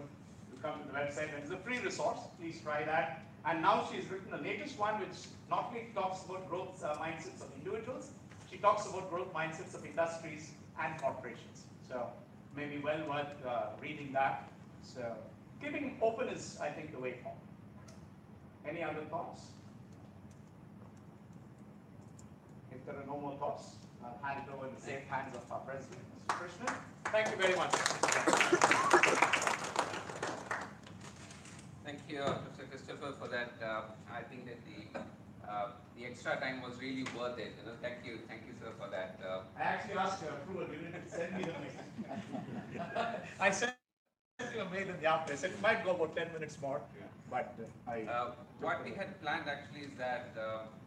come to the website, and it's a free resource. Please try that. And now she's written the latest one, which not only talks about growth mindsets of individuals, she talks about growth mindsets of industries and corporations. So maybe well worth reading that. So keeping open is, I think, the way forward. Any other thoughts? If there are no more thoughts, I'll hand it over in the safe hands of our president, Mr. Krishnan. Thank you very much. Thank you, Professor Christopher, for that. I think that the extra time was really worth it. Thank you, sir, for that. I actually asked your approval. You didn't send me the mail. I sent you a mail in the afternoon. I said it might go about 10 minutes more, but what we had planned actually is that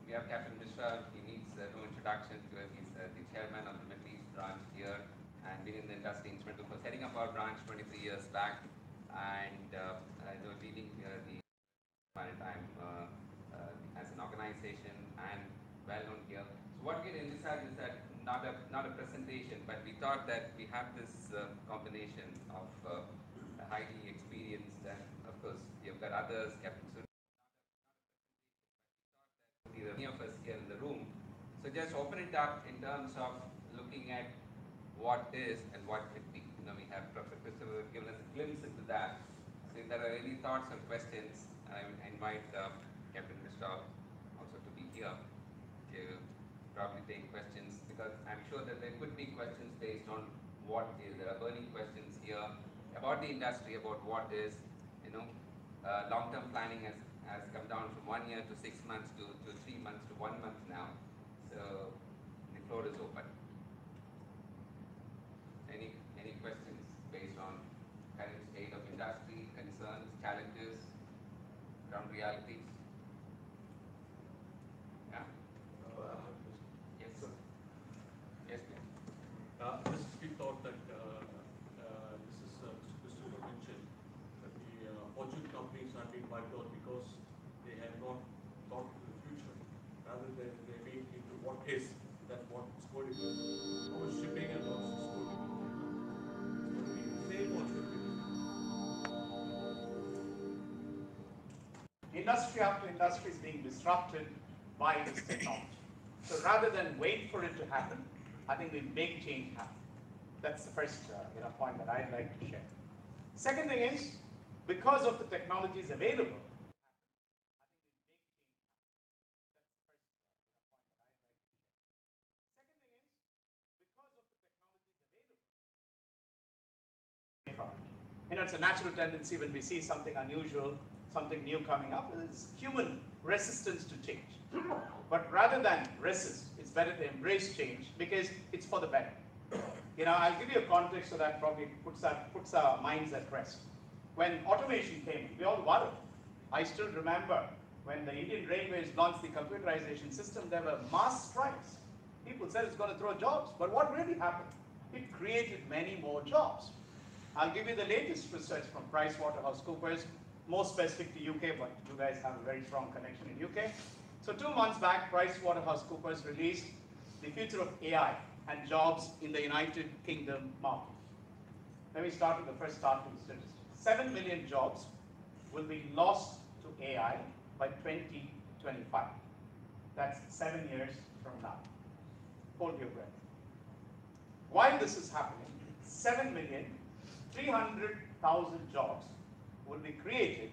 we have Captain Mishra. He needs no introduction to it. He's the chairman of the Middle East branch here, and been in the industry instrumental for setting up our branch 23 years back, and leading the maritime as an organization and well known here. So what we envisaged is that not a presentation, but we thought that we have this combination of highly experienced, and of course you've got others, Captain Sun, many of us here in the room. So just open it up in terms of looking at what is and what could be. We have Professor Christopher given us a glimpse into that. So if there are any thoughts or questions, I invite Captain Mishra also to be here to probably take questions, because I'm sure that there could be questions based on what is. There are burning questions here about the industry, about what is, long-term planning has come down from 1 year to 6 months to 3 months to 1 month now. So the floor is open. Any questions based on current state of industry, concerns, challenges, ground realities? Yeah? Yes, sir. Yes, please. We thought that this is Mr. Christopher mentioned that the fortune companies have been wiped out because they have not thought to the future, rather than they've been into what is, that what is going to be. How much shipping and what is going to be. It's going to be the same or should be. Industry after industry is being disrupted by this technology. So rather than wait for it to happen, I think we make change happen. That's the first point that I'd like to share. Second thing is, because of the technologies available, it's a natural tendency when we see something unusual, something new coming up. It's human resistance to change. But rather than resist, it's better to embrace change because it's for the better. I'll give you a context so that probably puts our minds at rest. When automation came, we all worried. I still remember when the Indian Railways launched the computerization system, there were mass strikes. People said it's going to throw jobs, but what really happened? It created many more jobs. I'll give you the latest research from PricewaterhouseCoopers, more specific to UK, but you guys have a very strong connection in UK. So 2 months back, PricewaterhouseCoopers released the future of AI and jobs in the United Kingdom market. Let me start with the first starting statistic. 7 million jobs will be lost to AI by 2025. That's 7 years from now. Hold your breath. While this is happening, 7,300,000 jobs will be created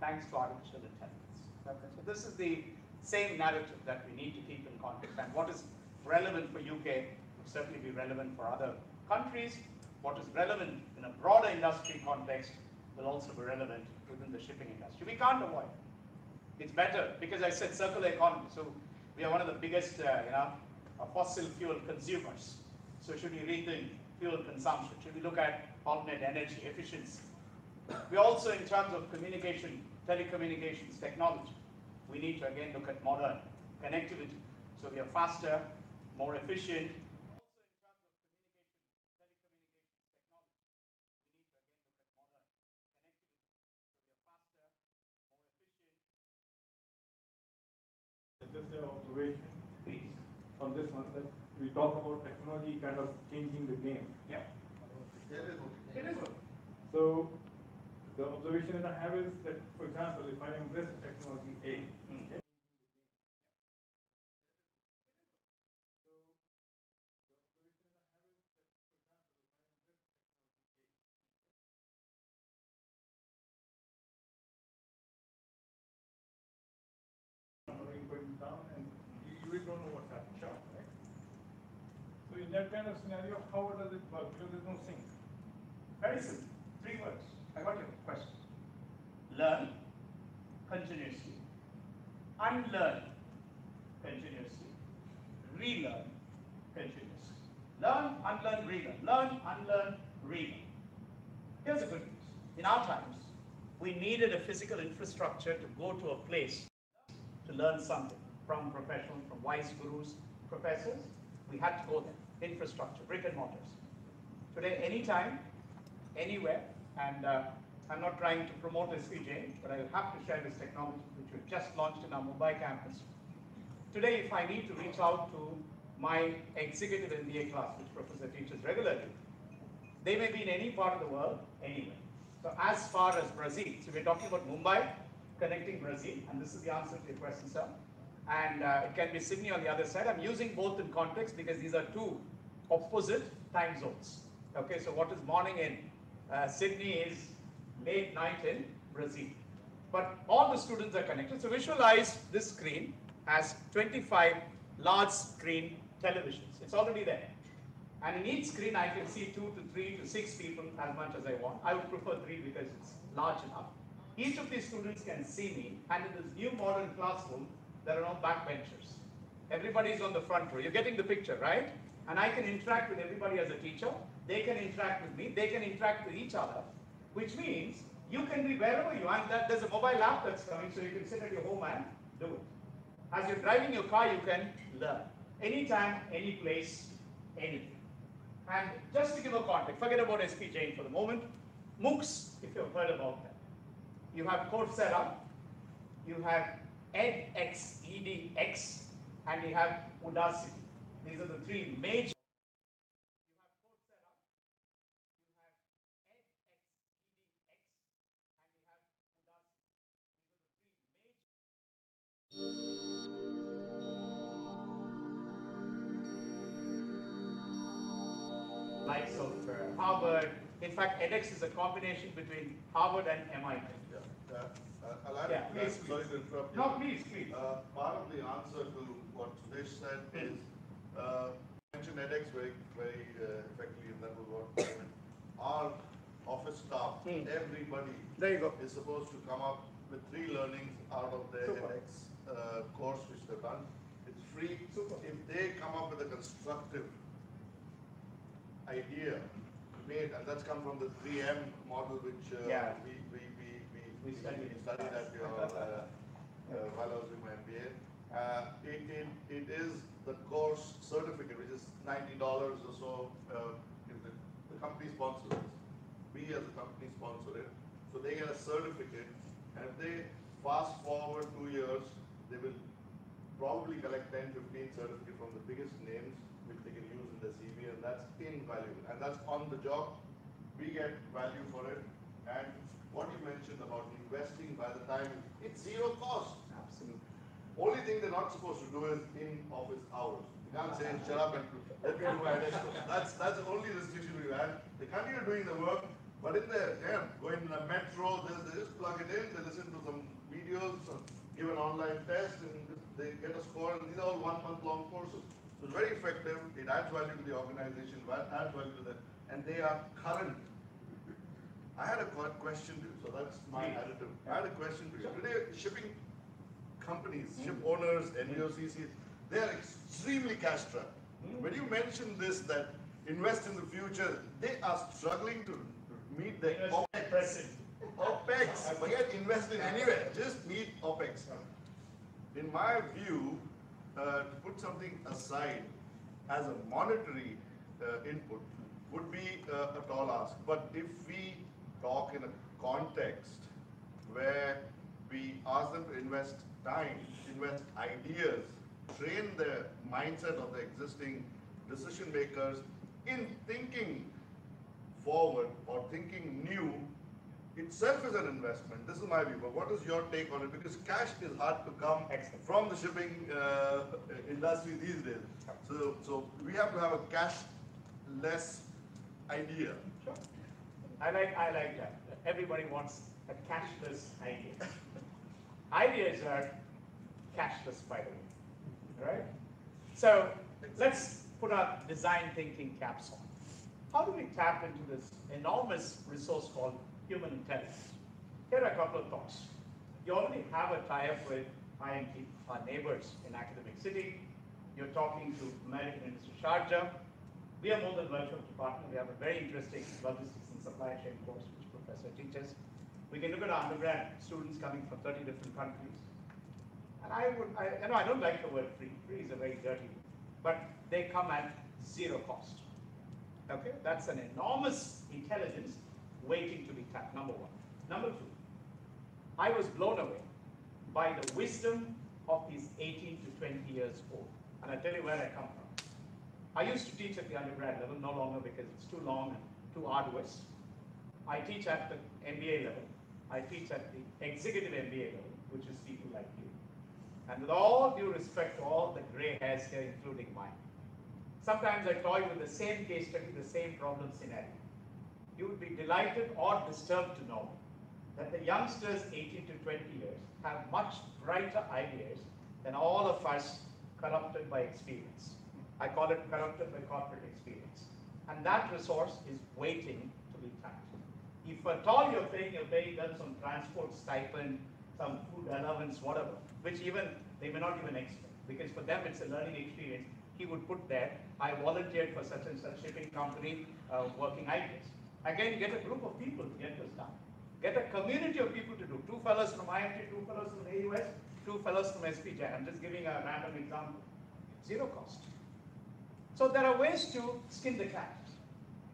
thanks to artificial intelligence. Okay. So this is the same narrative that we need to keep in context. And what is relevant for UK will certainly be relevant for other countries. What is relevant in a broader industry context will also be relevant within the shipping industry. We can't avoid it. It's better because I said circular economy. So we are one of the biggest fossil fuel consumers. So should we rethink fuel consumption? Should we look at alternate energy efficiency? We also, in terms of communication, telecommunications technology, we need to again look at modern connectivity. So we are faster, more efficient. Just an observation, please, on this one, that we talk about technology kind of changing the game. Yeah. It is. So the observation that I have is that, for example, if I embrace technology A, going down and you really don't know what's happening, right? So in that kind of scenario, how does it work? Because there's no sync. Very simple. 3 words. I got your question. Learn continuously. Unlearn continuously. Relearn continuously. Learn, unlearn, relearn. Learn, unlearn, relearn. Here's the good news. In our times, we needed a physical infrastructure to go to a place to learn something from professionals, from wise gurus, professors. We had to go there. Infrastructure, brick and mortars. Today, anytime, anywhere, and I'm not trying to promote SPJ, but I have to share this technology which we've just launched in our Mumbai campus. Today, if I need to reach out to my executive MBA class, which professor teaches regularly, they may be in any part of the world, anywhere. So as far as Brazil, so we're talking about Mumbai, connecting Brazil, and this is the answer to your question, sir. And it can be Sydney on the other side. I'm using both in context because these are 2 opposite time zones. Okay, so what is morning in Sydney is late night in Brazil. But all the students are connected. So visualize this screen as 25 large screen televisions. It's already there. And in each screen, I can see 2 to 3 to 6 people as much as I want. I would prefer 3 because it's large enough. Each of these students can see me, and in this new modern classroom, there are no backbenchers. Everybody's on the front row. You're getting the picture, right? And I can interact with everybody as a teacher. They can interact with me. They can interact with each other, which means you can be wherever you are. And there's a mobile app that's coming, so you can sit at your home and do it. As you're driving your car, you can learn. Anytime, any place, anything. And just to give a context, forget about SP Jain for the moment. MOOCs, if you've heard about them. You have Coursera, you have edX, EDX, and you have Udacity. These are the 3 major. Likes of Harvard. In fact, edX is a combination between Harvard and MIT. I'll add please. Sorry to interrupt you. No, please. Part of the answer to what Sudesh said is, you mentioned edX very effectively, and that was what our office staff, everybody there you go. is supposed to come up with 3 learnings out of their edX course which they've done. It's free. If they come up with a constructive idea, made, and that's come from the 3M model which we studied at your while I was doing my MBA. It is the course certificate, which is $90 or so. If the company sponsors it. We as a company sponsor it. So they get a certificate, and if they fast forward 2 years, they will probably collect 10, 15 certificates from the biggest names which they can use in their CV, and that's invaluable. And that's on the job. We get value for it. And what you mentioned about investing by the time, it's zero cost. Absolutely. Only thing they're not supposed to do is in office hours. You can't say, shut up and let me do my next. That's the only restriction we have. They continue doing the work, but in the going in the metro, they just plug it in, they listen to some videos, give an online test, and they get a score, and these are all 1 month long courses. So it's very effective, it adds value to the organization, adds value to them, and they are current. I had a question to you, so that's my additive. I had a question to you. Today, shipping companies, ship owners, NEOCCs, they are extremely cash strapped. When you mention this, that invest in the future, they are struggling to meet the OPEX. OPEX, forget investing anywhere, just meet OPEX. In my view, to put something aside as a monetary input would be a tall ask. But if we talk in a context where we ask them to invest time, invest ideas, train the mindset of the existing decision makers in thinking forward or thinking new, itself is an investment. This is my view, but what is your take on it? Because cash is hard to come from the shipping industry these days. So we have to have a cashless idea. Sure. I like that. Everybody wants a cashless idea. Ideas are cashless, by the way. Right? So let's put our design thinking caps on. How do we tap into this enormous resource called human intelligence? Here are a couple of thoughts. You already have a tie-up with IMT, our neighbors in Academic City. You're talking to American Industry Sharjah. We are more than welcome to partner. We have a very interesting logistics and supply chain course which Professor teaches. We can look at our undergrad students coming from 30 different countries. And I don't like the word free. Free is a very dirty word. But they come at zero cost. Okay, that's an enormous intelligence waiting to be tapped, number one. Number two, I was blown away by the wisdom of these 18 to 20 years old. And I'll tell you where I come from. I used to teach at the undergrad level, no longer because it's too long and too arduous. I teach at the MBA level. I teach at the executive MBA level, which is people like you. And with all due respect to all the gray hairs here, including mine, sometimes I toy with the same case study, the same problem scenario. You would be delighted or disturbed to know that the youngsters 18 to 20 years have much brighter ideas than all of us corrupted by experience. I call it corrupted by corporate experience. And that resource is waiting to be tapped. If at all you're paying them some transport stipend, some food allowance, whatever, which even they may not even expect, because for them it's a learning experience. He would put there, I volunteered for such and such shipping company working ideas. Again, get a group of people to get this done. Get a community of people to do. 2 fellows from IMT, 2 fellows from AUS, 2 fellows from SPJ. I'm just giving a random example. Zero cost. So there are ways to skin the cat.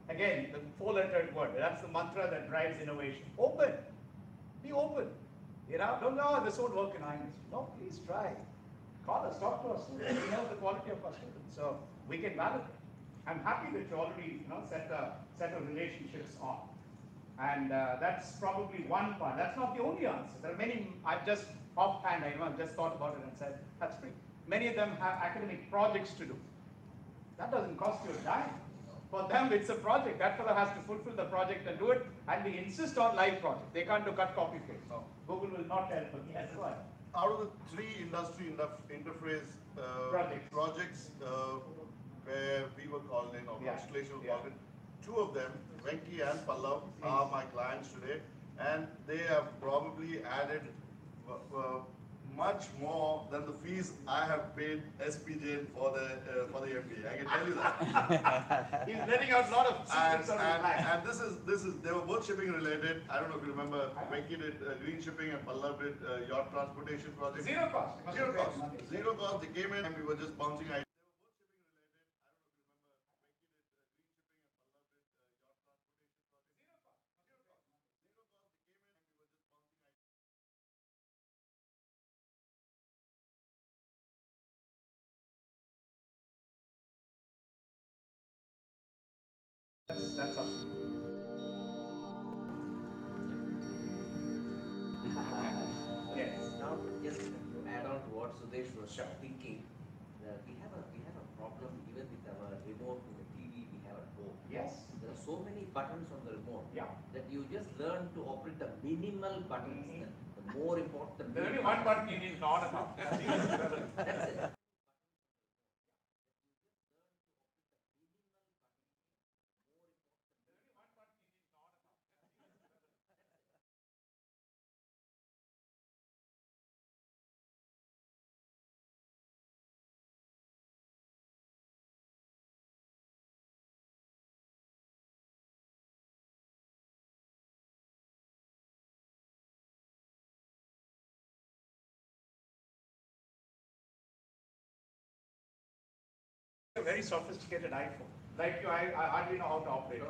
Again, the 4-lettered word. That's the mantra that drives innovation. Open. Be open. You know, don't know this won't work in IMT. No, please try. Call us, talk to us. We know the quality of our students, so we can validate. I'm happy that you already set a relationships on. And that's probably one part. That's not the only answer. There are many, I've just offhand, I've just thought about it and said, that's free. Many of them have academic projects to do. That doesn't cost you a dime. For them, it's a project. That fellow has to fulfill the project and do it, and we insist on live project. They can't do cut, copy, paste. No. Google will not help them. Yes, why? Out of the 3 industry interface projects where we were called in, or Constellation was called in, two of them, Venki and Pallav, are my clients today, and they have probably added much more than the fees I have paid SPJ for the MBA. I can tell you that. He's letting out a lot of secrets on his mind. And this is they were both shipping related. I don't know if you remember, Venki did green shipping and Pallav did yacht transportation project. Zero cost. Zero cost. Zero cost. They came in and we were just bouncing ideas. That's up. Yes. Now, just to add on to what Sudesh was thinking, we have a problem even with our remote in the TV we have at home. Yes. There are so many buttons on the remote that you just learn to operate the minimal buttons. The more important. There's only one button you need to on and off. That's it. A very sophisticated iPhone. Like you, I hardly know how to operate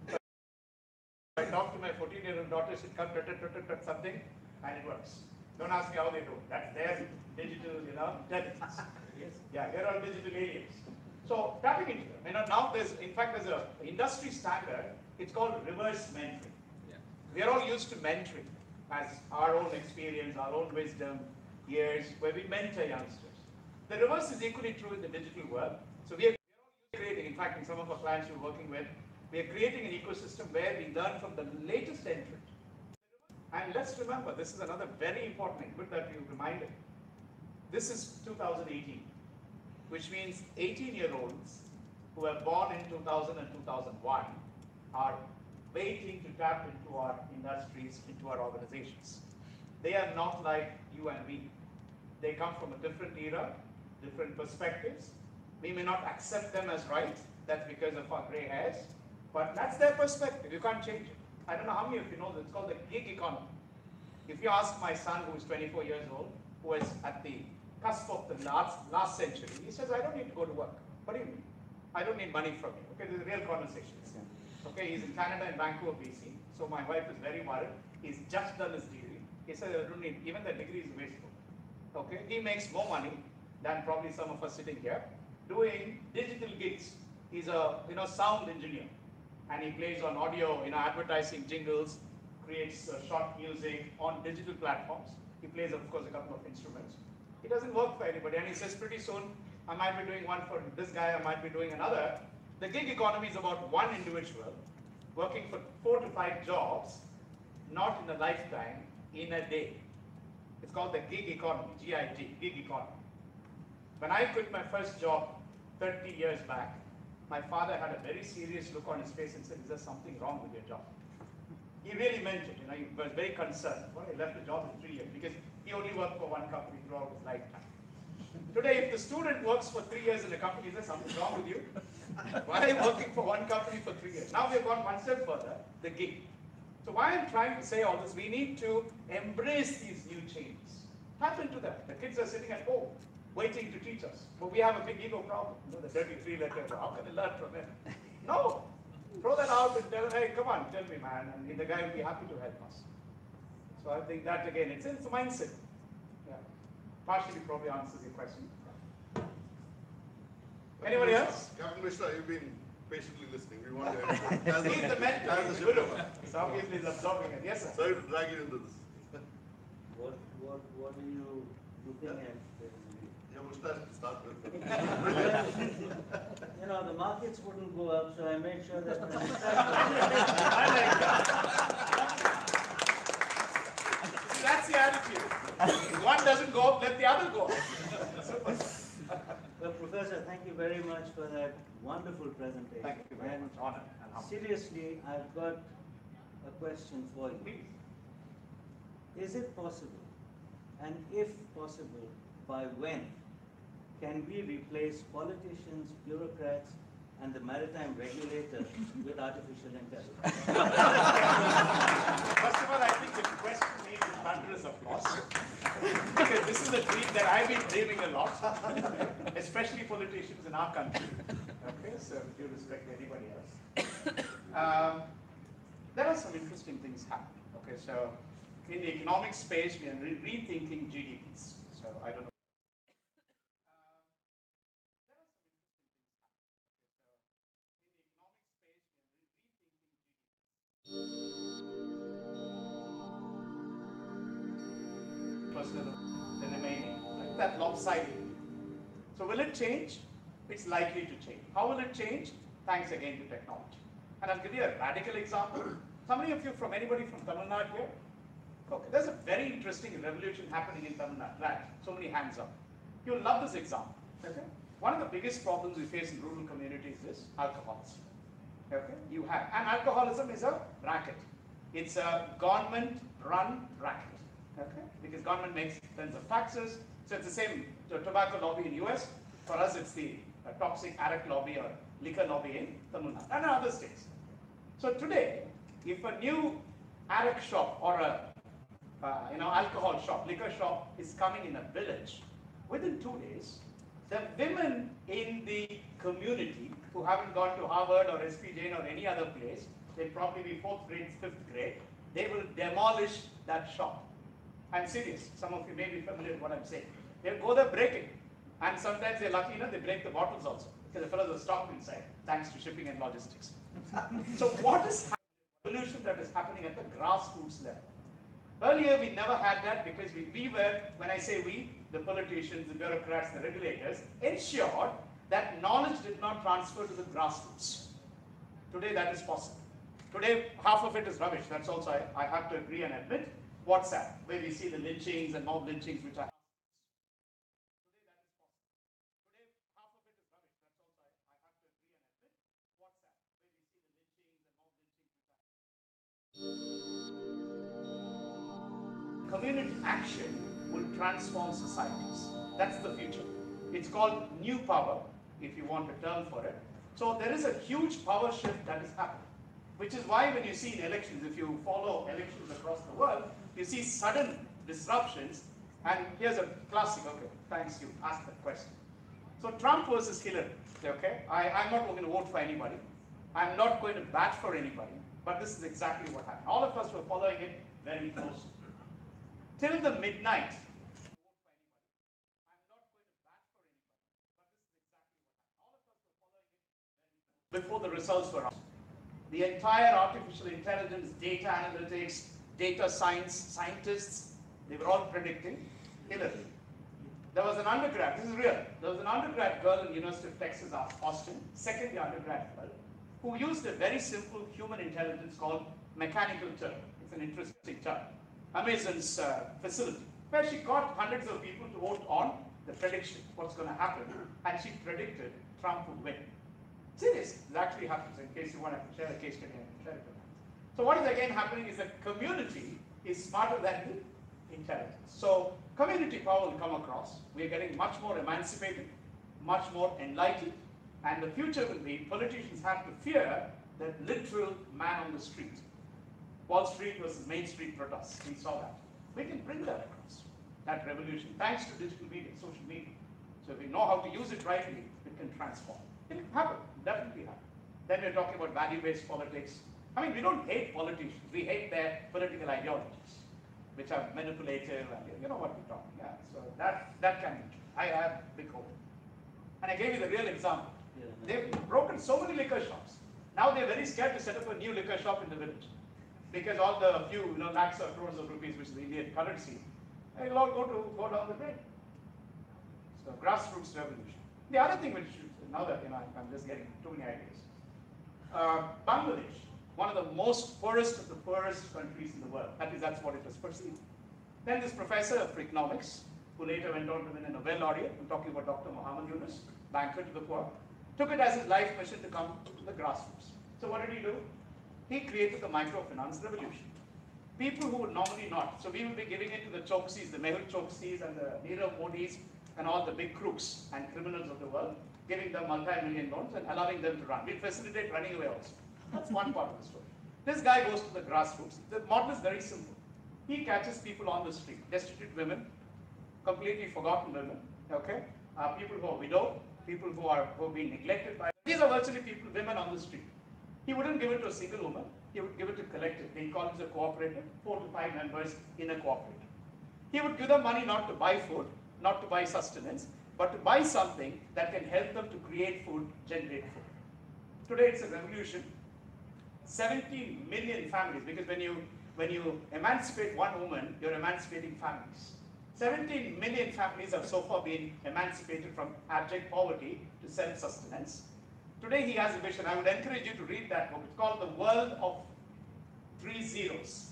it. I talk to my 14-year-old daughter, she'll come something, and it works. Don't ask me how they do. That's their digital, intelligence. Yeah, they're all digital aliens. So tapping into them. Now there's an industry standard. It's called reverse mentoring. We are all used to mentoring as our own experience, our own wisdom, years, where we mentor youngsters. The reverse is equally true in the digital world. So we are creating, in fact, in some of our clients we're working with, we are creating an ecosystem where we learn from the latest entrant. And let's remember, this is another very important thing, good that you reminded. This is 2018, which means 18-year-olds who were born in 2000 and 2001 are waiting to tap into our industries, into our organizations. They are not like you and me. They come from a different era, different perspectives. We may not accept them as right, that's because of our gray hairs, but that's their perspective, you can't change it. I don't know how many of you know this, it's called the gig economy. If you ask my son, who is 24 years old, who is at the cusp of the last century, he says, I don't need to go to work. What do you mean? I don't need money from you. Okay, there's real conversations. Okay, he's in Canada, in Vancouver, BC, so my wife is very worried. He's just done his degree. He says, I don't need, even the degree is wasteful. Okay, he makes more money than probably some of us sitting here doing digital gigs. He's a sound engineer, and he plays on audio, advertising jingles, creates short music on digital platforms. He plays, of course, a couple of instruments. He doesn't work for anybody, and he says pretty soon I might be doing one for this guy, I might be doing another. The gig economy is about one individual working for 4 to 5 jobs, not in a lifetime, in a day. It's called the gig economy, G-I-G, gig economy. When I quit my first job 30 years back, my father had a very serious look on his face and said, is there something wrong with your job? He really meant it, he was very concerned. Well, he left the job in 3 years because he only worked for one company throughout his lifetime. Today, if the student works for 3 years in a company, is there something wrong with you? Why are you working for one company for 3 years? Now we've gone one step further, the gig. So why I'm trying to say all this, we need to embrace these new changes. Tap into them. The kids are sitting at home, waiting to teach us. But we have a big ego problem. The dirty 3-letter, how can I learn from him? No. Throw that out and tell him, hey, come on, tell me, man. And the guy will be happy to help us. So I think that, again, it's a mindset. Yeah. Partially probably answers your question. Anybody else? Captain Mishra, you've been patiently listening. We want to He's the mentor. He's the good one. So obviously he's absorbing it. Yes, sir. Sorry to drag you into this. What are you looking at? Your mustache to start with. The markets wouldn't go up, so I made sure that my I like that. See, that's the attitude. If one doesn't go up, let the other go up. Super. So, Professor, thank you very much for that wonderful presentation. Thank you very much. Honor and honor. Seriously, I've got a question for you. Please. Is it possible, and if possible, by when, can we replace politicians, bureaucrats, and the maritime regulator with artificial intelligence? First of all, I think the question needs a thunderous applause. Because this is a dream that I've been dreaming a lot, especially politicians in our country. Okay, so with due respect to anybody else. There are some interesting things happening. Okay, so in the economic space, we are rethinking GDPs. So I don't know. The remaining, like that lopsided. So will it change? It's likely to change. How will it change? Thanks again to technology. And I'll give you a radical example. How many of you from anybody from Tamil Nadu here? Okay, there's a very interesting revolution happening in Tamil Nadu. Right, so many hands up. You'll love this example. Okay? One of the biggest problems we face in rural communities is alcoholism. Okay? You have, and alcoholism is a racket. It's a government-run racket. Okay? Because government makes tons of taxes. So it's the same tobacco lobby in US. For us, it's the toxic arak lobby or liquor lobby in Tamil Nadu and other states. So today, if a new arak shop or a alcohol shop, liquor shop is coming in a village, within 2 days, the women in the community who haven't gone to Harvard or SP Jain or any other place, they'll probably be 4th grade, 5th grade, they will demolish that shop. I'm serious. Some of you may be familiar with what I'm saying. They'll go there, break it. And sometimes they're lucky enough, they break the bottles also. Because the fellows are stocked inside, thanks to shipping and logistics. So what is the revolution that is happening at the grassroots level? Earlier, we never had that because we were, when I say we, the politicians, the bureaucrats, the regulators, ensured that knowledge did not transfer to the grassroots. Today, that is possible. Today, half of it is rubbish. That's also, I have to agree and admit. WhatsApp, where we see the lynchings and mob lynchings, which are community action will transform societies. That's the future. It's called new power, if you want a term for it. So there is a huge power shift that is happening, which is why when you see in elections, if you follow elections across the world, you see sudden disruptions. And here's a classic, okay, thanks, you asked that question. So Trump versus Hillary, okay? I'm not going to vote for anybody. I'm not going to bat for anybody, but this is exactly what happened. All of us were following it very closely. Till the midnight, before the results were out. The entire artificial intelligence, data analytics, data science scientists, they were all predicting Hillary. There was an undergrad, this is real, there was an undergrad girl in University of Texas, Austin, second year undergrad girl, who used a very simple human intelligence called mechanical Turk. It's an interesting term. Amazon's facility, where she got hundreds of people to vote on the prediction, what's going to happen, and she predicted Trump would win. Serious, it actually happens. In case you want to share a case study, I can share it. So what is again happening is that community is smarter than the intelligence. So community power will come across. We are getting much more emancipated, much more enlightened, and the future will be politicians have to fear that literal man on the street. Wall Street versus Main Street protests. We saw that. We can bring that across, that revolution, thanks to digital media, social media. So if we know how to use it rightly, it can transform. It can happen, definitely happen. Then we're talking about value-based politics. I mean, we don't hate politicians. We hate their political ideologies, which are manipulative, and you know what we're talking. Yeah, so that can be true. I have big hope. And I gave you the real example. They've broken so many liquor shops. Now they're very scared to set up a new liquor shop in the village. Because all the few lakhs or crores of rupees, which is the Indian currency, it'll all go down the drain. So grassroots revolution. The other thing which, now that I'm just getting too many ideas. Bangladesh, one of the most poorest of the poorest countries in the world. At least that's what it was perceived. Then this professor of economics, who later went on to win a Nobel laureate, I'm talking about Dr. Muhammad Yunus, banker to the poor, took it as his life mission to come to the grassroots. So what did he do? He created the microfinance revolution. People who would normally not. So we will be giving it to the Choksis, the Mehul Choksis and the Nirav Modis and all the big crooks and criminals of the world, giving them multi-million loans and allowing them to run. We'll facilitate running away also. That's one part of the story. This guy goes to the grassroots. The model is very simple. He catches people on the street, destitute women, completely forgotten women, okay? People who are widowed, people who are being neglected by. These are virtually people, women on the street. He wouldn't give it to a single woman. He would give it to collective. He calls it a cooperative, 4 to 5 members in a cooperative. He would give them money not to buy food, not to buy sustenance, but to buy something that can help them to create food, generate food. Today it's a revolution. 17 million families, because when you emancipate one woman, you're emancipating families. 17 million families have so far been emancipated from abject poverty to self-sustenance. Today he has a vision. I would encourage you to read that book. It's called The World of 3 Zeros.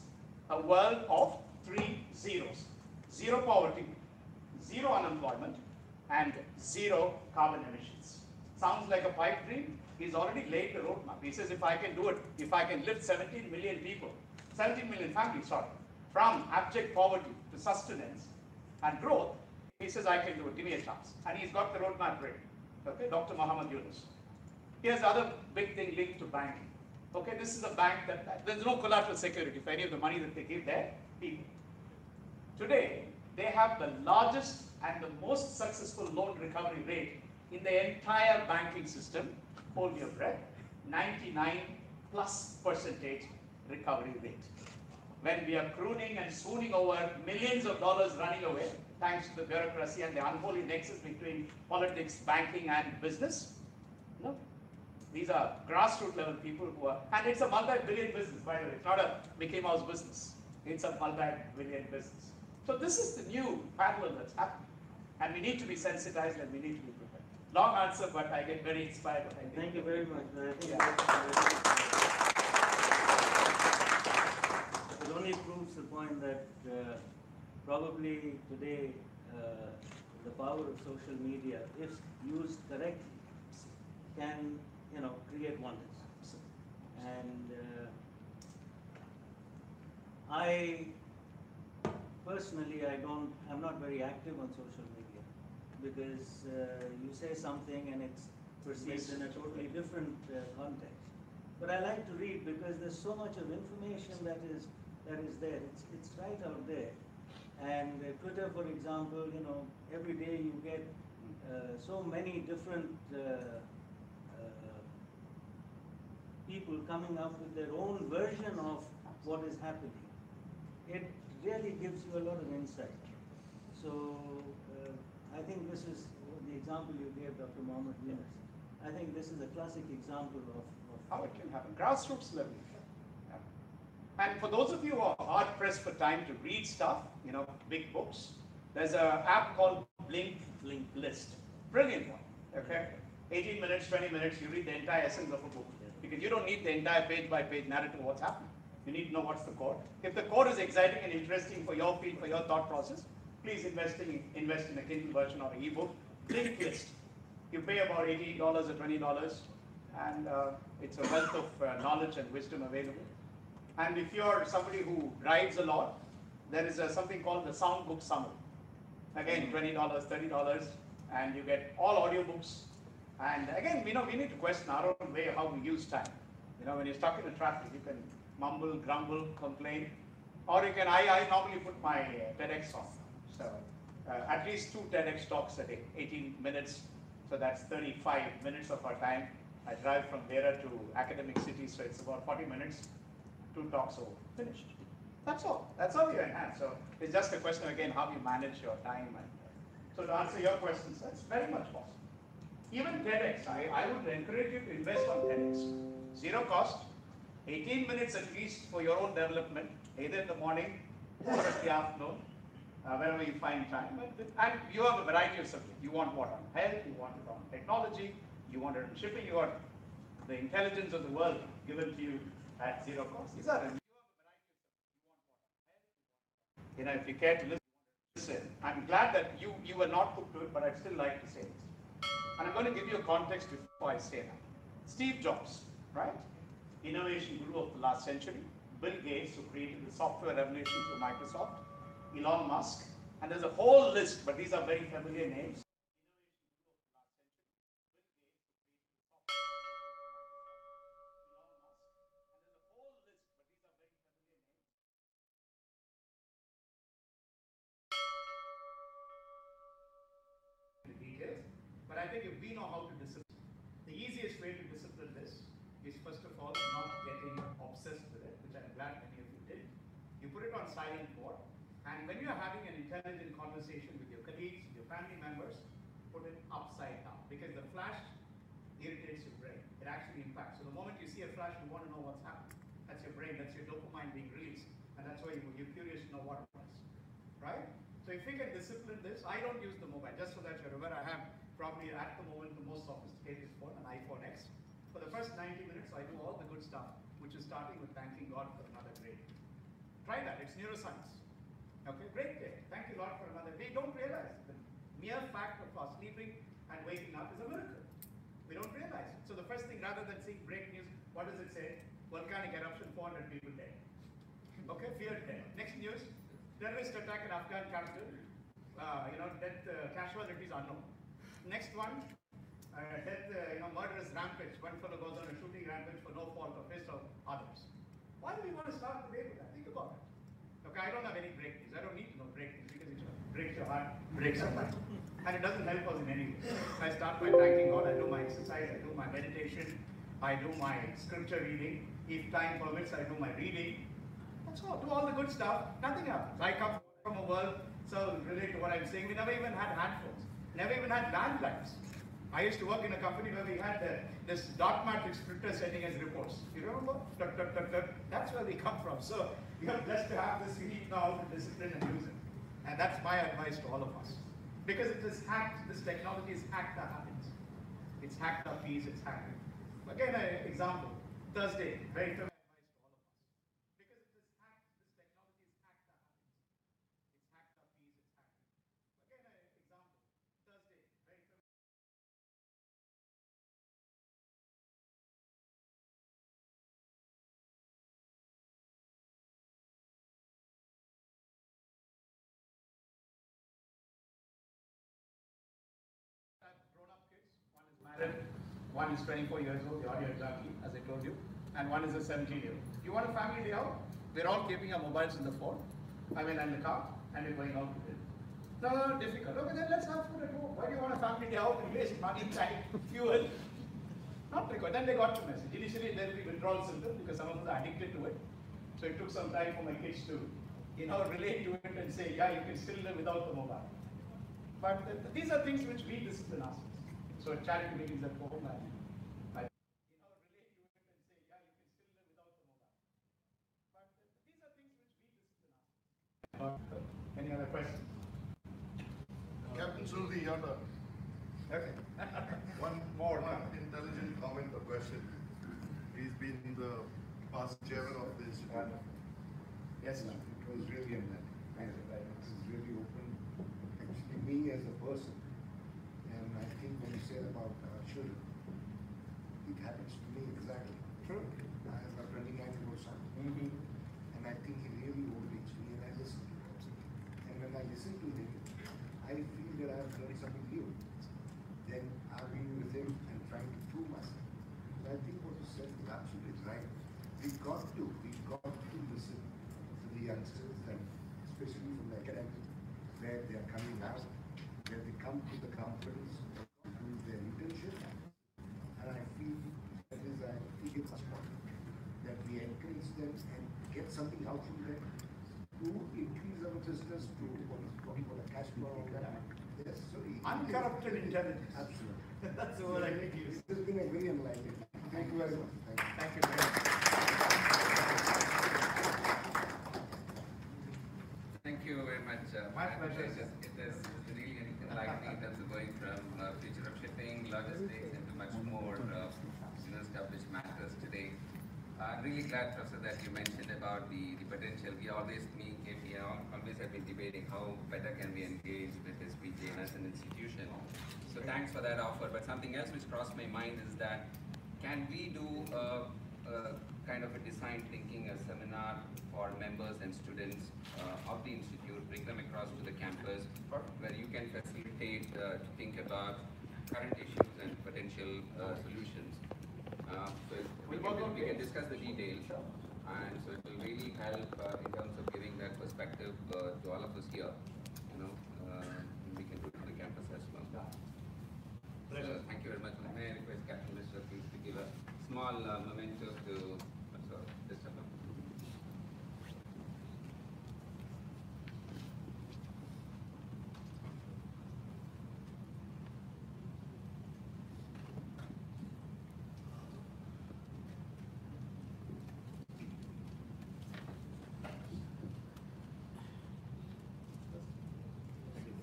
A world of 3 zeros. 0 poverty, 0 unemployment, and 0 carbon emissions. Sounds like a pipe dream? He's already laid the roadmap. He says, if I can do it, if I can lift 17 million people, 17 million families, sorry, from abject poverty to sustenance and growth, he says, I can do it. Give me a chance. And he's got the roadmap ready. Okay, Dr. Muhammad Yunus. Here's the other big thing linked to banking. Okay, this is a bank that there's no collateral security for any of the money that they give their people. Today, they have the largest and the most successful loan recovery rate in the entire banking system. Hold your breath. 99+% recovery rate. When we are crooning and swooning over millions of dollars running away, thanks to the bureaucracy and the unholy nexus between politics, banking, and business, no. These are grassroots level people who are, and it's a multi-billion business, by the way. It's not a Mickey Mouse business. It's a multi-billion business. So this is the new parallel that's happening. And we need to be sensitized and we need to be prepared. Long answer, but I get very inspired. Thank you very much. I think it only proves the point that probably today the power of social media, if used correctly, can create wonders. And I personally, I'm not very active on social media because you say something and it's perceived in a totally different context. But I like to read because there's so much of information that is there. It's right out there. And Twitter, for example, every day you get so many different people coming up with their own version of what is happening. It really gives you a lot of insight. So I think this is the example you gave, Dr. Muhammad Yunus. I think this is a classic example of how it can happen. Grassroots level. Yeah. And for those of you who are hard pressed for time to read stuff, big books, there's an app called Blink List. Brilliant one. Okay? 18 minutes, 20 minutes, you read the entire essence of a book. Because you don't need the entire page-by-page narrative of what's happening. You need to know what's the core. If the core is exciting and interesting for your field, for your thought process, please invest in a Kindle version or an ebook. Blink List. You pay about $18 or $20, and it's a wealth of knowledge and wisdom available. And if you're somebody who drives a lot, there is something called the Sound Book Summary. Again, $20, $30, and you get all audiobooks. And again, we need to question our own way how we use time. When you're stuck in the traffic, you can mumble, grumble, complain, or you can. I normally put my TEDx on. So at least 2 TEDx talks a day, 18 minutes. So that's 35 minutes of our time. I drive from Dera to academic cities, so it's about 40 minutes. 2 talks over, finished. That's all. That's all you enhance. So it's just a question again how you manage your time. And so to answer your questions, that's very much possible. Even TEDx, I would encourage you to invest on TEDx. 0 cost, 18 minutes at least for your own development, either in the morning or at the afternoon, wherever you find time. And you have a variety of subjects. You want what on health, you want it on technology, you want it on shipping, you want the intelligence of the world given to you at 0 cost. These are you have a variety of subjects. You want what on health, if you care to listen. I'm glad that you were not put to it, but I'd still like to say this. And I'm going to give you a context before I say that. Steve Jobs, right? Innovation guru of the last century. Bill Gates, who created the software revolution through Microsoft. Elon Musk. And there's a whole list, but these are very familiar names. Details, but I think if we know how to discipline, the easiest way to discipline this is first of all not getting obsessed with it, which I'm glad many of you did. You put it on silent mode, and when you're having an intelligent conversation with your colleagues, with your family members, put it upside down, because the flash irritates your brain. It actually impacts. So the moment you see a flash, you want to know what's happening. That's your brain, that's your dopamine being released, and that's why you're curious to know what it is, right? So if we can discipline this, I don't use the mobile, just so that you're aware, I have probably at the moment the most sophisticated phone, an iPhone X. For the first 90 minutes, I do all the good stuff, which is starting with thanking God for another great day. Try that, it's neuroscience. Okay, great day. Thank you, Lord, for another day. Don't realize the mere fact of our sleeping and waking up is a miracle. We don't realize it. So the first thing, rather than seeing break news, what does it say? Volcanic eruption, 400 people dead. Okay, feared dead. Next news. Terrorist attack in Afghan capital, death casualties unknown. Next one, death, murderous rampage. One fellow goes on a shooting rampage for no fault of his or others. Why do we want to start the day with that? Think about it. Okay, I don't have any break news. I don't need to know break news because it breaks your heart, breaks your mind. And it doesn't help us in any way. I start by thanking God, I do my exercise, I do my meditation, I do my scripture reading. If time permits, I do my reading. That's all. Do all the good stuff. Nothing happens. I come from a world, so relate to what I'm saying. We never even had handphones. Never even had landlines. I used to work in a company where we had this dot matrix printer sending us reports. You remember? Tut, tut, tut, tut. That's where we come from. So we are blessed to have this. We need now to discipline and use it. And that's my advice to all of us. Because it is hacked. This technology has hacked our habits. It's hacked our peace. It's hacked it. Again, an example. Thursday, very familiar. One is 24 years old, the audio exactly, as I told you, and one is a 17-year-old. You want a family day out? We're all keeping our mobiles in the phone, in the car, and we're going out with it. No, difficult. Okay, then let's have food at home. Why do you want a family day out and waste money, time, fuel? Not required. Then they got the message. Initially, there will be withdrawal symptoms because some of us are addicted to it. So it took some time for my kids to, relate to it and say, yeah, you can still live without the mobile. But these are things which we discipline ourselves. So at charity meetings at home, I relate to it and say, yeah, you can still live without the mobile. But these are things which we discipline ourselves. Any other questions? Captain Sully, your turn. Okay. One intelligent comment or question. He's been the past chairman of the institute. Yes, sir. It was really enlightening. This is really open. Actually, me as a person, and I think when you said about children, it happens to me exactly. True. I have a 29-year-old son, and I think he really motivates me, and I listen to him. And when I listen to him, I feel that I have learned something new. Then I've been with him and trying to prove myself. So I think what you said is absolutely right. We've got to listen to the youngsters, and especially from the academics, where they are coming out, where they come to the companies, do their internship. And I feel that is, I think it's important that we encourage them and get something out from them to increase our business, to what we call a cash flow. Yes, so uncorrupted intelligence. Absolutely. That's the word I think you use. It has been a very enlightening. Thank you very much. Thank you very much. Thank you very much. My pleasure. It is really enlightening in terms of going from future of shipping, logistics, into much more established matters today. I'm really glad, Professor, that you mentioned about the potential. We always, KP, always have been debating how better can we engage with SPJ as an institution. So thanks for that offer. But something else which crossed my mind is that can we do a kind of a design thinking, a seminar for members and students of the institute, bring them across to the campus, where you can facilitate to think about current issues and potential solutions. So we can discuss the details, and so it will really help in terms of giving that perspective to all of us here. We can do it on the campus as well. So thank you very much. May I request Captain Mr. please to give a small memento to Christopher.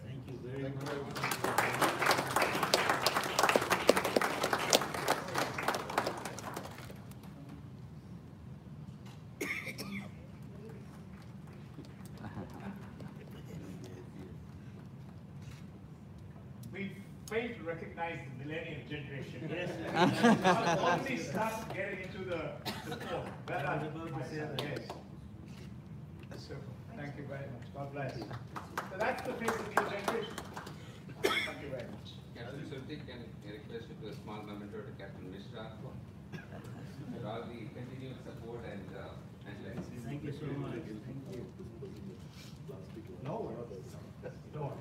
Thank you very much. We fail to recognize the millennium generation. Yes. Only start getting into the form. Well done. Yes. So, thank you very much. God bless. So that's the face of the new generation. Thank you very much. Captain Surtik, can I request you to a small memento to Captain Mishra for all the continued support and blessings. Thank you so much. Thank you. No. No.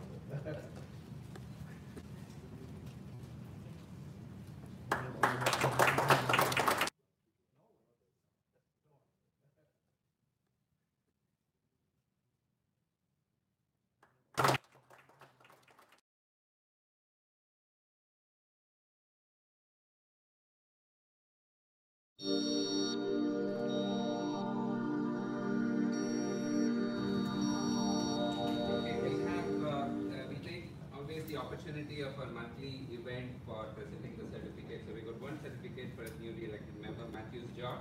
Okay, we take always the opportunity of a monthly event for presenting the certificate. So we got one certificate for a newly elected member, Matthew's George.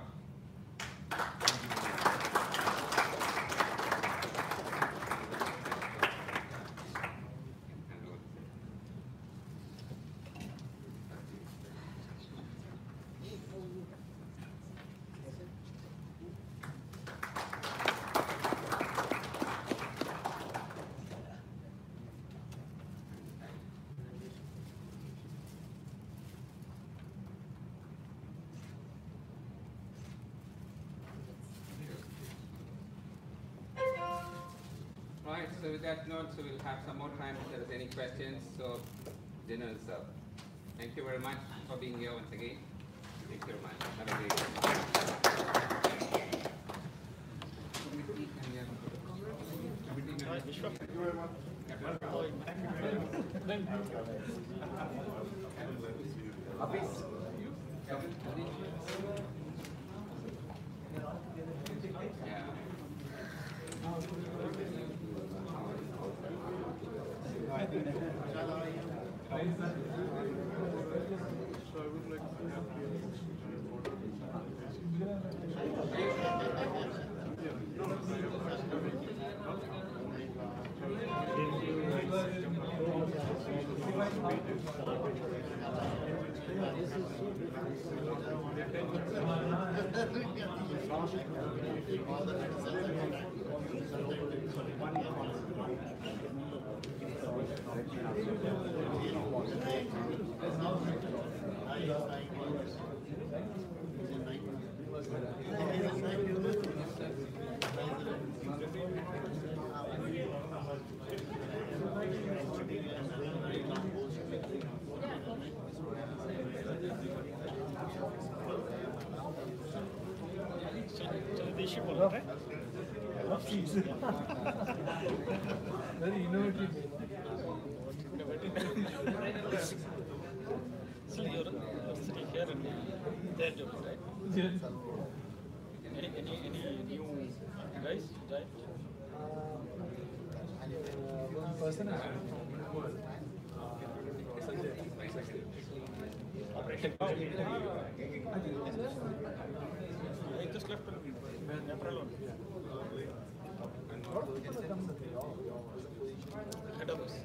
Right, so with that note, so we'll have some more time if there is any questions. So dinner is served. Thank you very much for being here once again. Thank you very much. Have a great Very innovative. So you're sitting here and there, right? Yes. Any new guys, right? One person has I just left April on. Head office.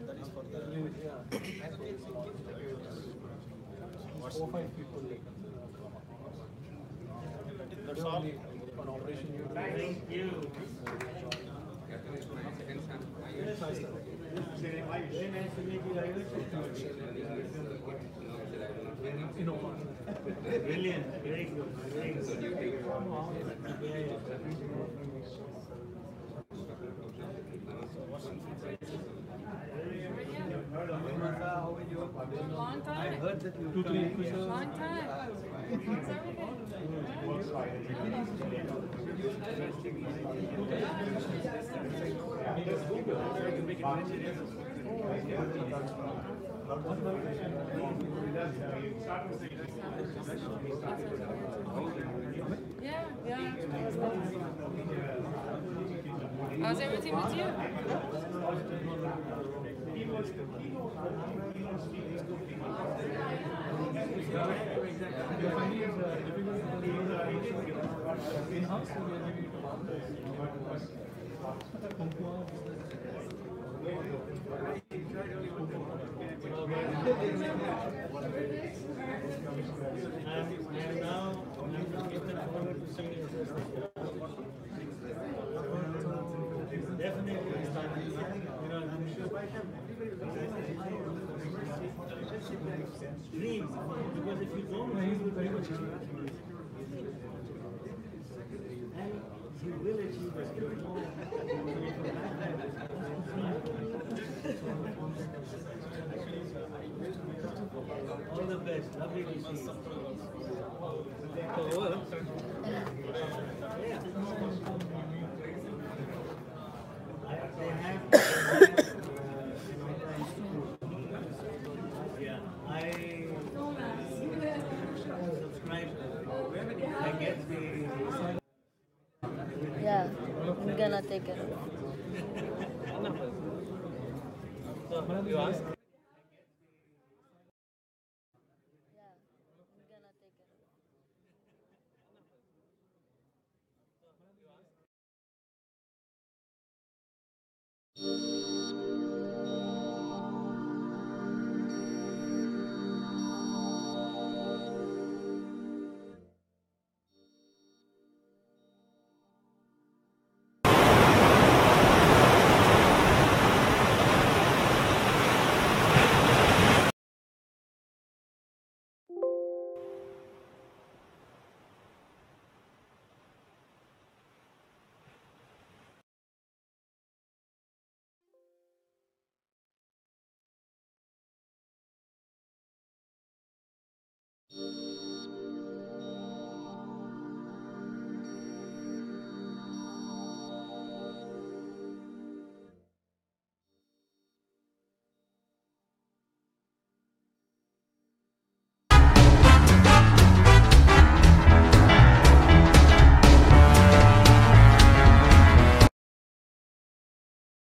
That is for the 4 or 5 people. That's all on operation. Thank you. Very nice to meet you. Brilliant. Very good. Very good. Long time. I heard that you 2-3 episodes. Long time. Yeah. How's everything with you? In-house, I'm now looking forward to seeing you. Definitely, I'm sure. Dream, because if you don't dream, you will never achieve it. And you will achieve it. All the best. Lovely to see you. They have yeah, I subscribe. I get the yeah, I'm gonna take it. So, you ask?